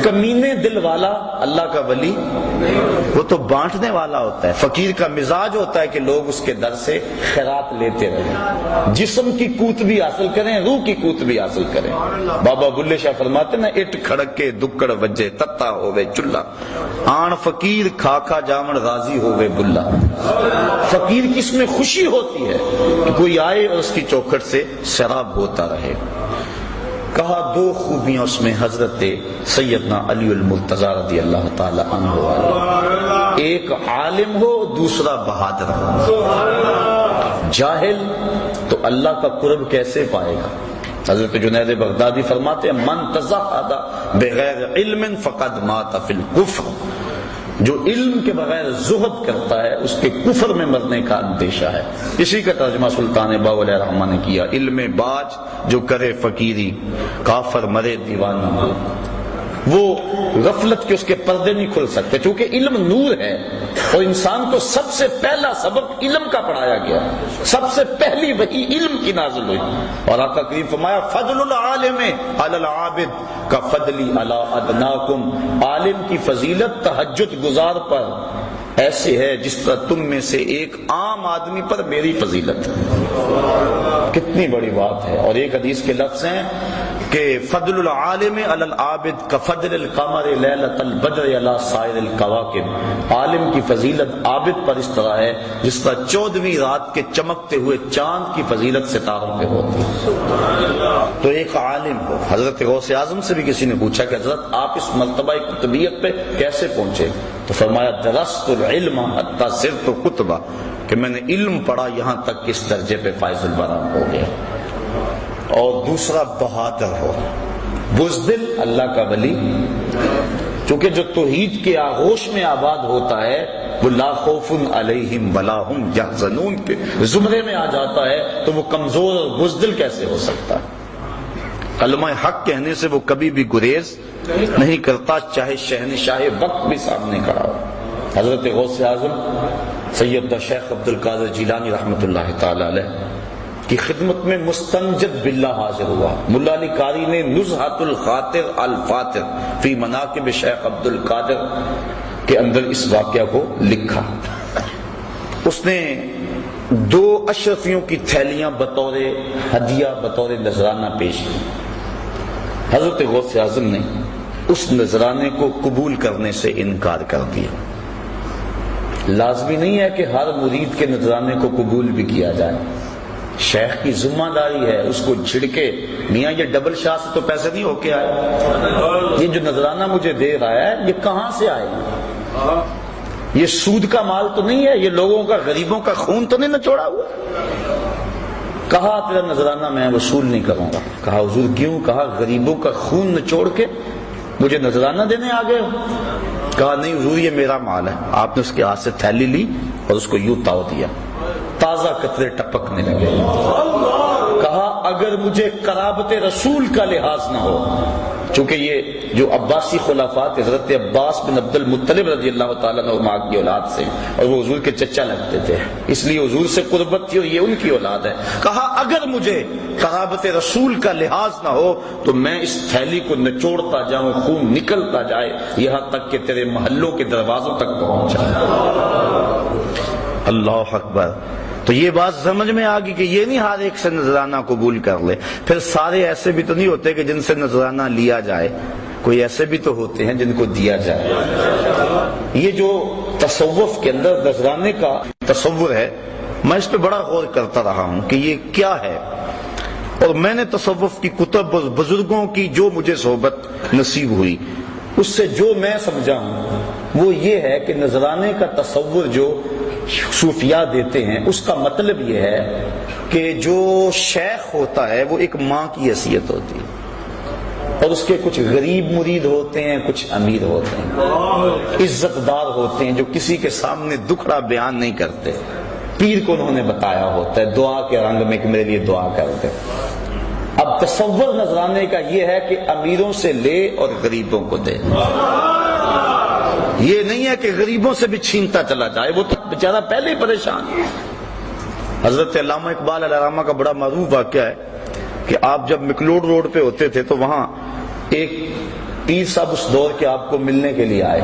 [SPEAKER 1] کمینے دل والا اللہ کا ولی وہ تو بانٹنے والا ہوتا ہے، فقیر کا مزاج ہوتا ہے کہ لوگ اس کے در سے خیرات لیتے رہیں، جسم کی قوت بھی حاصل کریں روح کی قوت بھی حاصل کریں۔ بابا بلے شاہ فرماتے نا اٹ کھڑک کے دکڑ وجے تتا ہوئے چلا، آن فقیر کھا کھا جامن راضی ہوئے بلا۔ فقیر کی اس میں خوشی ہوتی ہے کہ کوئی آئے اور اس کی چوکھٹ سے شراب ہوتا رہے۔ کہا دو خوبیاں اس میں حضرت سیدنا علی المرتضی رضی اللہ تعالی عنہ والا، ایک عالم ہو دوسرا بہادر ہو۔ جاہل تو اللہ کا قرب کیسے پائے گا؟ حضرت جنید بغدادی فرماتے ہیں من تزہد بغیر علم فقد مات فی الکفر، جو علم کے بغیر زہد کرتا ہے اس کے کفر میں مرنے کا اندیشہ ہے۔ اسی کا ترجمہ سلطان باؤ علیہ الرحمہ نے کیا، علم باج جو کرے فقیری، کافر مرے دیوانہ۔ وہ غفلت کے اس کے پردے نہیں کھل سکتے، چونکہ علم نور ہے اور انسان کو سب سے پہلا سبق علم کا پڑھایا گیا، سب سے پہلی وحی علم کی نازل ہوئی، اور آقا کریم فرمایا فضل العالم علی العابد کا فضلی علی ادناکم، عالم کی فضیلت تہجد گزار پر ایسے ہے جس طرح تم میں سے ایک عام آدمی پر میری فضیلت ہے۔ کتنی بڑی بات ہے۔ اور ایک حدیث کے لفظ ہیں کہ فضل العالم علی العابد کفضل القمر لیلۃ البدر علی سائر الکواکب، عالم کی فضیلت عابد پر اس طرح ہے جس طرح 14ویں رات کے چمکتے ہوئے چاند کی فضیلت ستاروں پہ ہوتی ہے۔ تو ایک عالم ہو۔ حضرت غوث اعظم سے بھی کسی نے پوچھا کہ حضرت آپ اس مرتبہ قطبیت پہ کیسے پہنچے؟ تو فرمایا درست العلم حتی صرت قطبہ، کہ میں نے علم پڑھا یہاں تک کہ اس درجے پہ فائز البرام ہو گیا۔ اور دوسرا بہادر ہو، بزدل اللہ کا ولی، چونکہ جو توحید کے آغوش میں آباد ہوتا ہے وہ لا خوف علیہم ولا ہم یحزنون کے زمرے میں آ جاتا ہے، تو وہ کمزور اور بزدل کیسے ہو سکتا ہے؟ کلمہ حق کہنے سے وہ کبھی بھی گریز نہیں کرتا، چاہے شہنشاہ وقت بھی سامنے کھڑا ہو۔ حضرت غوث اعظم سید شیخ عبد القادر جیلانی رحمۃ اللہ تعالی علیہ کی خدمت میں مستنجد باللہ حاضر ہوا۔ ملا علی قاری نے نزہۃ الخاطر الفاتر فی مناقب شیخ عبد القادر کے اندر اس واقعہ کو لکھا۔ اس نے 2 اشرفیوں کی تھیلیاں بطور ہدیہ بطور نذرانہ پیش کی۔ حضرت غوث اعظم نے اس نذرانے کو قبول کرنے سے انکار کر دیا۔ لازمی نہیں ہے کہ ہر مرید کے نذرانے کو قبول بھی کیا جائے، شیخ کی ذمہ داری ہے اس کو جھڑکے، میاں یہ ڈبل شاہ سے تو پیسے نہیں ہو کے آئے، یہ جو نذرانہ مجھے دے رہا ہے یہ کہاں سے آئے، یہ سود کا مال تو نہیں ہے، یہ لوگوں کا غریبوں کا خون تو نہیں نچوڑا ہوا۔ کہا تیرا نذرانہ میں وصول نہیں کروں گا۔ کہا حضور کیوں؟ کہا غریبوں کا خون نچوڑ کے مجھے نذرانہ دینے آ گئے ہو؟ کہا نہیں حضور یہ میرا مال ہے۔ آپ نے اس کے ہاتھ سے تھیلی لی اور اس کو یوں تاؤ دیا، تازہ قطرے ٹپکنے لگے۔ کہا اگر مجھے قرابت رسول کا لحاظ نہ ہو، چونکہ یہ جو عباسی خلافات حضرت عباس بن عبد المطلب رضی اللہ تعالیٰ عنہ کی اولاد سے، اور وہ حضور کے چچا لگتے تھے، اس لیے حضور سے قربت تھی اور یہ ان کی اولاد ہے۔ کہا اگر مجھے قرابت رسول کا لحاظ نہ ہو تو میں اس تھیلی کو نچوڑتا جاؤں، خون نکلتا جائے یہاں تک کہ تیرے محلوں کے دروازوں تک پہنچ جائے۔ اللہ اکبر۔ تو یہ بات سمجھ میں آ گئی کہ یہ نہیں ہر ایک سے نذرانہ قبول کر لے۔ پھر سارے ایسے بھی تو نہیں ہوتے کہ جن سے نذرانہ لیا جائے، کوئی ایسے بھی تو ہوتے ہیں جن کو دیا جائے۔ یہ جو تصوف کے اندر نذرانے کا تصور ہے، میں اس پہ بڑا غور کرتا رہا ہوں کہ یہ کیا ہے، اور میں نے تصوف کی کتب اور بزرگوں کی جو مجھے صحبت نصیب ہوئی اس سے جو میں سمجھا ہوں وہ یہ ہے کہ نذرانے کا تصور جو صوفیاء دیتے ہیں اس کا مطلب یہ ہے کہ جو شیخ ہوتا ہے وہ ایک ماں کی حیثیت ہوتی ہے، اور اس کے کچھ غریب مرید ہوتے ہیں، کچھ امیر ہوتے ہیں، عزت دار ہوتے ہیں جو کسی کے سامنے دکھڑا بیان نہیں کرتے، پیر کو انہوں نے بتایا ہوتا ہے دعا کے رنگ میں کہ میرے لیے دعا کرتے۔ اب تصور نذرانے کا یہ ہے کہ امیروں سے لے اور غریبوں کو دے، یہ نہیں ہے کہ غریبوں سے بھی چھینتا چلا جائے، وہ تو بیچارہ پہلے ہی پریشان ہے۔ حضرت علامہ اقبال علیہ الرحمہ کا بڑا معروف واقعہ ہے کہ آپ جب مکلوڈ روڈ پہ ہوتے تھے تو وہاں ایک پیر صاحب اس دور کے آپ کو ملنے کے لیے آئے۔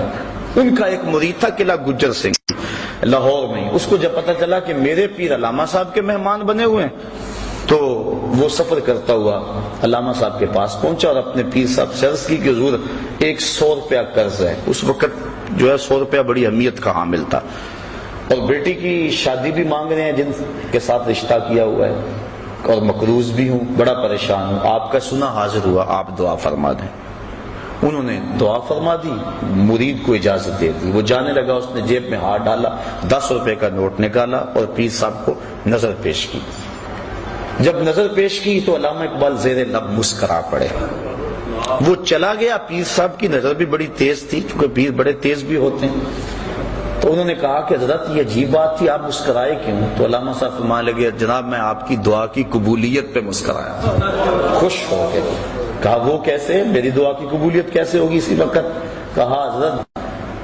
[SPEAKER 1] ان کا ایک مرید تھا قلعہ گجر سنگھ لاہور میں۔ اس کو جب پتا چلا کہ میرے پیر علامہ صاحب کے مہمان بنے ہوئے ہیں تو وہ سفر کرتا ہوا علامہ صاحب کے پاس پہنچا اور اپنے پیر صاحب سے عرض کی کہ حضور 100 روپیہ قرض ہے۔ اس وقت جو ہے 100 روپیہ بڑی اہمیت کا حامل تھا، اور بیٹی کی شادی بھی مانگ رہے ہیں جن کے ساتھ رشتہ کیا ہوا ہے۔ اور مقروض بھی ہوں، بڑا پریشان ہوں، آپ کا سنا حاضر ہوا، آپ دعا فرما دیں۔ انہوں نے دعا فرما دی، مرید کو اجازت دے دی، وہ جانے لگا، اس نے جیب میں ہاتھ ڈالا، 10 روپے کا نوٹ نکالا اور پیر صاحب کو نظر پیش کی۔ جب نظر پیش کی تو علامہ اقبال زیر لب مسکرا پڑے۔ وہ چلا گیا، پیر صاحب کی نظر بھی بڑی تیز تھی، چونکہ پیر بڑے تیز بھی ہوتے ہیں، تو انہوں نے کہا کہ حضرت یہ عجیب بات تھی، آپ مسکرائے کیوں؟ تو علامہ صاحب فرمانے لگے جناب میں آپ کی دعا کی قبولیت پہ مسکرایا، خوش ہو کے۔ کہا وہ کیسے؟ میری دعا کی قبولیت کیسے ہوگی اسی وقت؟ کہا حضرت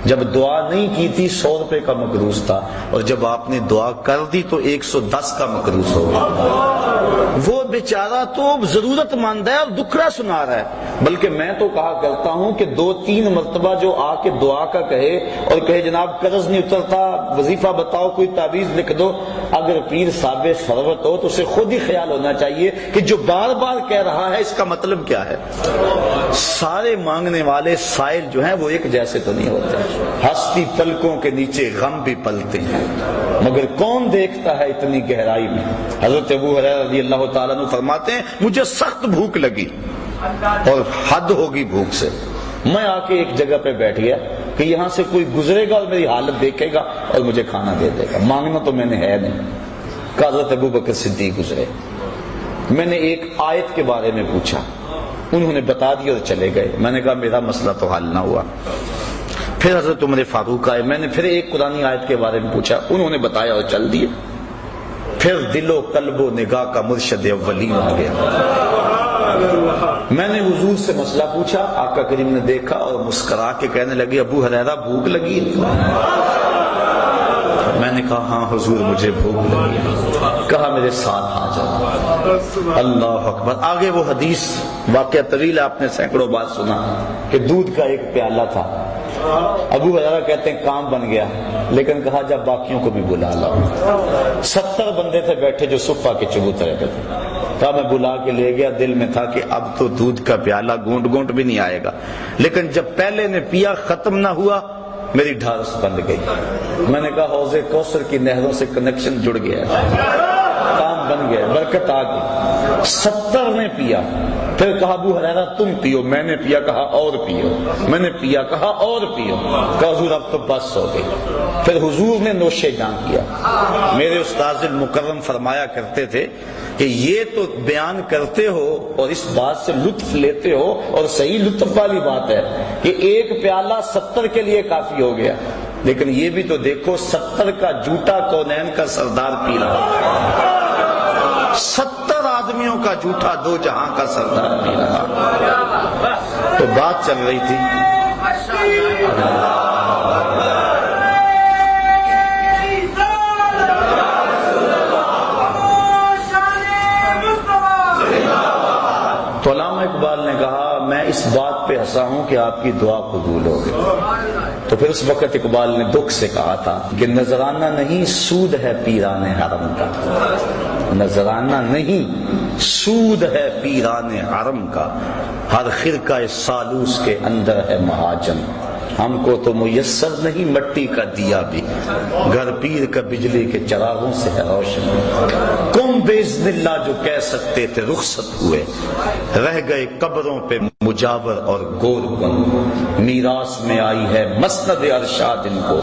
[SPEAKER 1] جب دعا نہیں کی تھی 100 روپے کا مقروض تھا، اور جب آپ نے دعا کر دی تو 110 کا مقروض ہو گیا۔ وہ بیچارہ تو ضرورت مند ہے اور دکھڑا سنا رہا ہے، بلکہ میں تو کہا کرتا ہوں کہ 2-3 مرتبہ جو آ کے دعا کا کہے اور کہے جناب قرض نہیں اترتا، وظیفہ بتاؤ، کوئی تعویذ لکھ دو، اگر پیر صاحب ثروت ہو تو اسے خود ہی خیال ہونا چاہیے کہ جو بار بار کہہ رہا ہے اس کا مطلب کیا ہے۔ سارے مانگنے والے سائل جو ہیں وہ ایک جیسے تو نہیں ہوتے، ہستی پلکوں کے نیچے غم بھی پلتے ہیں، مگر کون دیکھتا ہے اتنی گہرائی میں۔ حضرت ابو ہریرہ رضی اللہ تعالیٰ عنہ فرماتے ہیں مجھے سخت بھوک لگی اور حد ہوگی بھوک سے، میں آ کے ایک جگہ پہ بیٹھ گیا کہ یہاں سے کوئی گزرے گا اور میری حالت دیکھے گا اور مجھے کھانا دے دے گا، مانگنا تو میں نے ہے نہیں۔ کہ حضرت ابو بکر صدیق گزرے، میں نے ایک آیت کے بارے میں پوچھا، انہوں نے بتا دیا اور چلے گئے۔ میں نے کہا میرا مسئلہ تو حل نہ ہوا۔ پھر حضرت عمر فاروق آئے، میں نے پھر ایک قرآنی آیت کے بارے میں پوچھا، انہوں نے بتایا اور چل دیے۔ پھر دل و قلب و نگاہ کا مرشد اولین آ گیا۔ میں نے حضور سے مسئلہ پوچھا، آقا کریم نے دیکھا اور مسکرا کے کہنے لگے ابو ہریرہ بھوک لگی ہے؟ میں نے کہا ہاں حضور مجھے بھوک لگی ہے۔ کہا میرے ساتھ آ جاؤ۔ اللہ اکبر۔ آگے وہ حدیث واقعہ طویل ہے، آپ نے سینکڑوں بار سنا کہ دودھ کا ایک پیالہ تھا، ابو ہریرہ کہتے ہیں کام بن گیا، لیکن کہا جب باقیوں کو بھی بلا لاؤ۔ 70 بندے تھے بیٹھے جو صفہ کے چبوترے پہ تھے، کہا میں بلا کے لے گیا، دل میں تھا کہ اب تو دودھ کا پیالہ گونٹ گونٹ بھی نہیں آئے گا، لیکن جب پہلے نے پیا ختم نہ ہوا میری ڈھارس بند گئی۔ میں نے کہا حوض کوثر کی نہروں سے کنیکشن جڑ گیا، کام بن گیا، برکت آ گئی۔ 70 نے پیا، پھر کہا ابو ہریرہ تم پیو، میں نے پیا، کہا اور پیو، میں نے پیا، کہا اور پیو، کہا حضور اب تو بس ہو گئی۔ پھر حضور نے نوشے جاں کیا۔ میرے استاذ المکرم فرمایا کرتے تھے کہ یہ تو بیان کرتے ہو اور اس بات سے لطف لیتے ہو، اور صحیح لطف والی بات ہے کہ ایک پیالہ 70 کے لیے کافی ہو گیا، لیکن یہ بھی تو دیکھو 70 کا جھوٹا کونین کا سردار پی رہا، 70 آدمیوں کا جھوٹا 2 جہاں کا سردار پی رہا۔ تو بات چل رہی تھی تو علامہ اقبال نے کہا میں اس بات پہ ہنسا ہوں کہ آپ کی دعا قبول ہو گئی۔ تو پھر اس وقت اقبال نے دکھ سے کہا تھا کہ نذرانہ نہیں سود ہے پیران حرم کا، نذرانہ نہیں سود ہے پیران حرم کا، ہر خرقہ سالوس کے اندر ہے مہاجن، ہم کو تو میسر نہیں مٹی کا دیا بھی، گھر پیر کا بجلی کے چراغوں سے ہے روشن۔ کم باذن اللہ جو کہہ سکتے تھے رخصت ہوئے، رہ گئے قبروں پہ مجاور اور گور کن، میراث میں آئی ہے مسند ارشاد ان کو،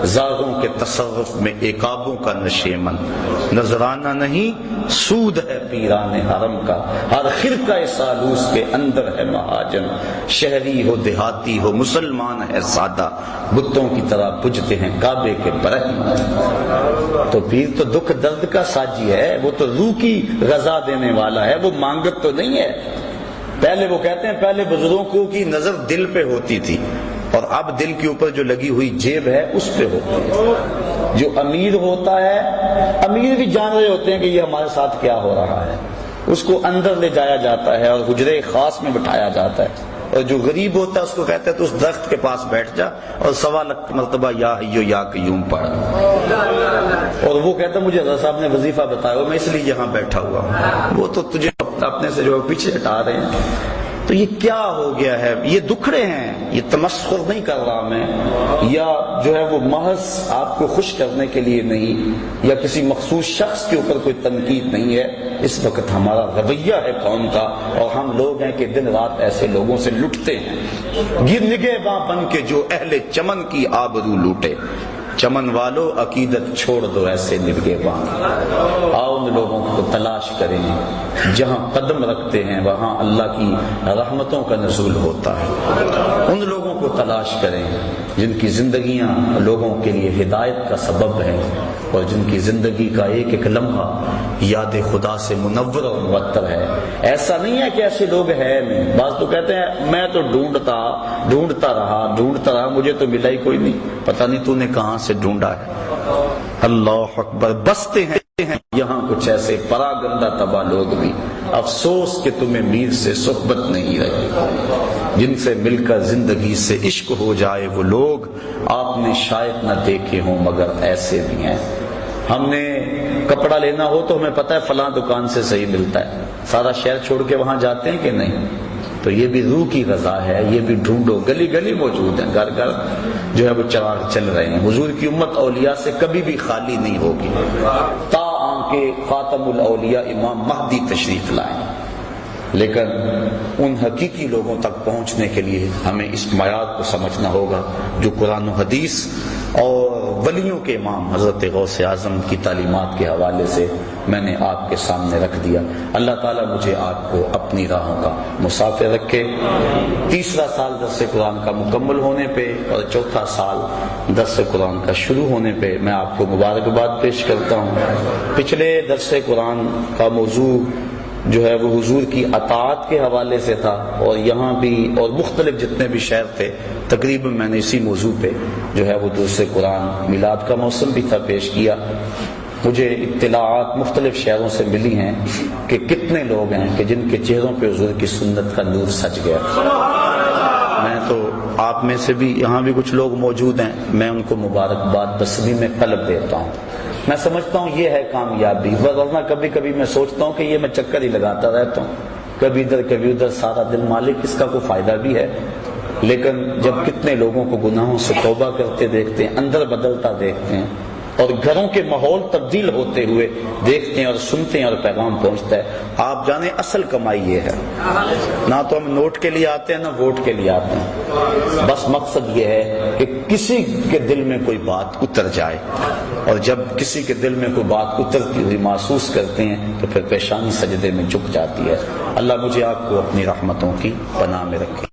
[SPEAKER 1] زاغوں کے تصرف میں عقابوں کا نشیمن، نذرانہ نہیں سود ہے پیران حرم کا، ہر خرقہ سالوس کے اندر ہے مہاجن، شہری ہو دیہاتی ہو مسلمان ہے سادہ، بتوں کی طرح پجتے ہیں کعبے کے برہمن۔ تو پیر تو دکھ درد کا ساجی ہے، وہ تو روح کی غذا دینے والا ہے، وہ مانگت تو نہیں ہے۔ پہلے وہ کہتے ہیں پہلے بزرگوں کی نظر دل پہ ہوتی تھی، اور اب دل کے اوپر جو لگی ہوئی جیب ہے اس پہ ہوتی ہے۔ جو امیر ہوتا ہے، امیر بھی جان رہے ہوتے ہیں کہ یہ ہمارے ساتھ کیا ہو رہا ہے، اس کو اندر لے جایا جاتا ہے اور حجرے خاص میں بٹھایا جاتا ہے، اور جو غریب ہوتا ہے اس کو کہتے ہیں تو اس درخت کے پاس بیٹھ جا اور 1.25 مرتبہ یا حیو یا قیوم پڑھ، اور وہ کہتا ہے مجھے حضرت صاحب نے وظیفہ بتایا میں اس لیے یہاں بیٹھا ہوا ہوں، وہ تو تجھے اپنے سے جو پیچھے ہٹا رہے ہیں۔ تو یہ کیا ہو گیا ہے؟ یہ دکھڑے ہیں، یہ تمسخر نہیں کر رہا میں، یا جو ہے وہ محض آپ کو خوش کرنے کے لیے نہیں، یا کسی مخصوص شخص کے اوپر کوئی تنقید نہیں ہے۔ اس وقت ہمارا رویہ ہے قوم کا، اور ہم لوگ ہیں کہ دن رات ایسے لوگوں سے لٹتے ہیں، نگہباں بن کے جو اہل چمن کی آبرو لوٹے۔ چمن والو عقیدت چھوڑ دو ایسے نگہباں، آؤ ان لوگوں کو تلاش کریں، جہاں قدم رکھتے ہیں وہاں اللہ کی رحمتوں کا نزول ہوتا ہے۔ ان لوگوں کو تلاش کریں جن کی زندگیاں لوگوں کے لیے ہدایت کا سبب ہیں، اور جن کی زندگی کا ایک ایک لمحہ یاد خدا سے منور اور معطر ہے۔ ایسا نہیں ہے کہ ایسے لوگ ہیں نہیں۔ بعض تو کہتے ہیں میں تو ڈھونڈتا رہا، مجھے تو ملا ہی کوئی نہیں، پتہ نہیں تو نے کہاں سے ڈھونڈا ہے۔ اللہ اکبر، بستے ہیں یہاں کچھ ایسے پراگندہ تباہ لوگ بھی، افسوس کہ تمہیں میر سے صحبت نہیں رہی۔ جن سے مل کر زندگی سے عشق ہو جائے وہ لوگ آپ نے شاید نہ دیکھے ہوں، مگر ایسے بھی ہیں۔ ہم نے کپڑا لینا ہو تو ہمیں پتہ ہے فلاں دکان سے صحیح ملتا ہے، سارا شہر چھوڑ کے وہاں جاتے ہیں کہ نہیں؟ تو یہ بھی روح کی غذا ہے، یہ بھی ڈھونڈو، گلی گلی موجود ہیں، گھر گھر جو ہے وہ چراغ چل رہے ہیں۔ حضور کی امت اولیاء سے کبھی بھی خالی نہیں ہوگی، تا آنکہ خاتم الاولیاء امام مہدی تشریف لائیں۔ لیکن ان حقیقی لوگوں تک پہنچنے کے لیے ہمیں اس معیار کو سمجھنا ہوگا جو قرآن و حدیث اور ولیوں کے امام حضرت غوث اعظم کی تعلیمات کے حوالے سے میں نے آپ کے سامنے رکھ دیا۔ اللہ تعالیٰ مجھے آپ کو اپنی راہوں کا مسافر رکھے۔ تیسرا سال درس قرآن کا مکمل ہونے پہ اور چوتھا سال درس قرآن کا شروع ہونے پہ میں آپ کو مبارکباد پیش کرتا ہوں۔ پچھلے درس قرآن کا موضوع جو ہے وہ حضور کی اطاعت کے حوالے سے تھا، اور یہاں بھی اور مختلف جتنے بھی شہر تھے تقریباً میں نے اسی موضوع پہ جو ہے وہ درس قرآن میلاد کا موسم بھی تھا پیش کیا۔ مجھے اطلاعات مختلف شہروں سے ملی ہیں کہ کتنے لوگ ہیں کہ جن کے چہروں پہ حضور کی سنت کا نور سج گیا۔ میں تو آپ میں سے بھی یہاں بھی کچھ لوگ موجود ہیں، میں ان کو مبارکباد بصمی میں قلب دیتا ہوں۔ میں سمجھتا ہوں یہ ہے کامیابی، ورنہ کبھی کبھی میں سوچتا ہوں کہ یہ میں چکر ہی لگاتا رہتا ہوں، کبھی ادھر کبھی ادھر، سارا دن مالک اس کا کوئی فائدہ بھی ہے۔ لیکن جب کتنے لوگوں کو گناہوں سے توبہ کرتے دیکھتے ہیں، اندر بدلتا دیکھتے ہیں، اور گھروں کے ماحول تبدیل ہوتے ہوئے دیکھتے ہیں اور سنتے ہیں اور پیغام پہنچتا ہے، آپ جانیں اصل کمائی یہ ہے۔ نہ تو ہم نوٹ کے لیے آتے ہیں نہ ووٹ کے لیے آتے ہیں، بس مقصد یہ ہے کہ کسی کے دل میں کوئی بات اتر جائے، اور جب کسی کے دل میں کوئی بات اترتی ہوئی محسوس کرتے ہیں تو پھر پیشانی سجدے میں جھک جاتی ہے۔ اللہ مجھے آپ کو اپنی رحمتوں کی پناہ میں رکھے۔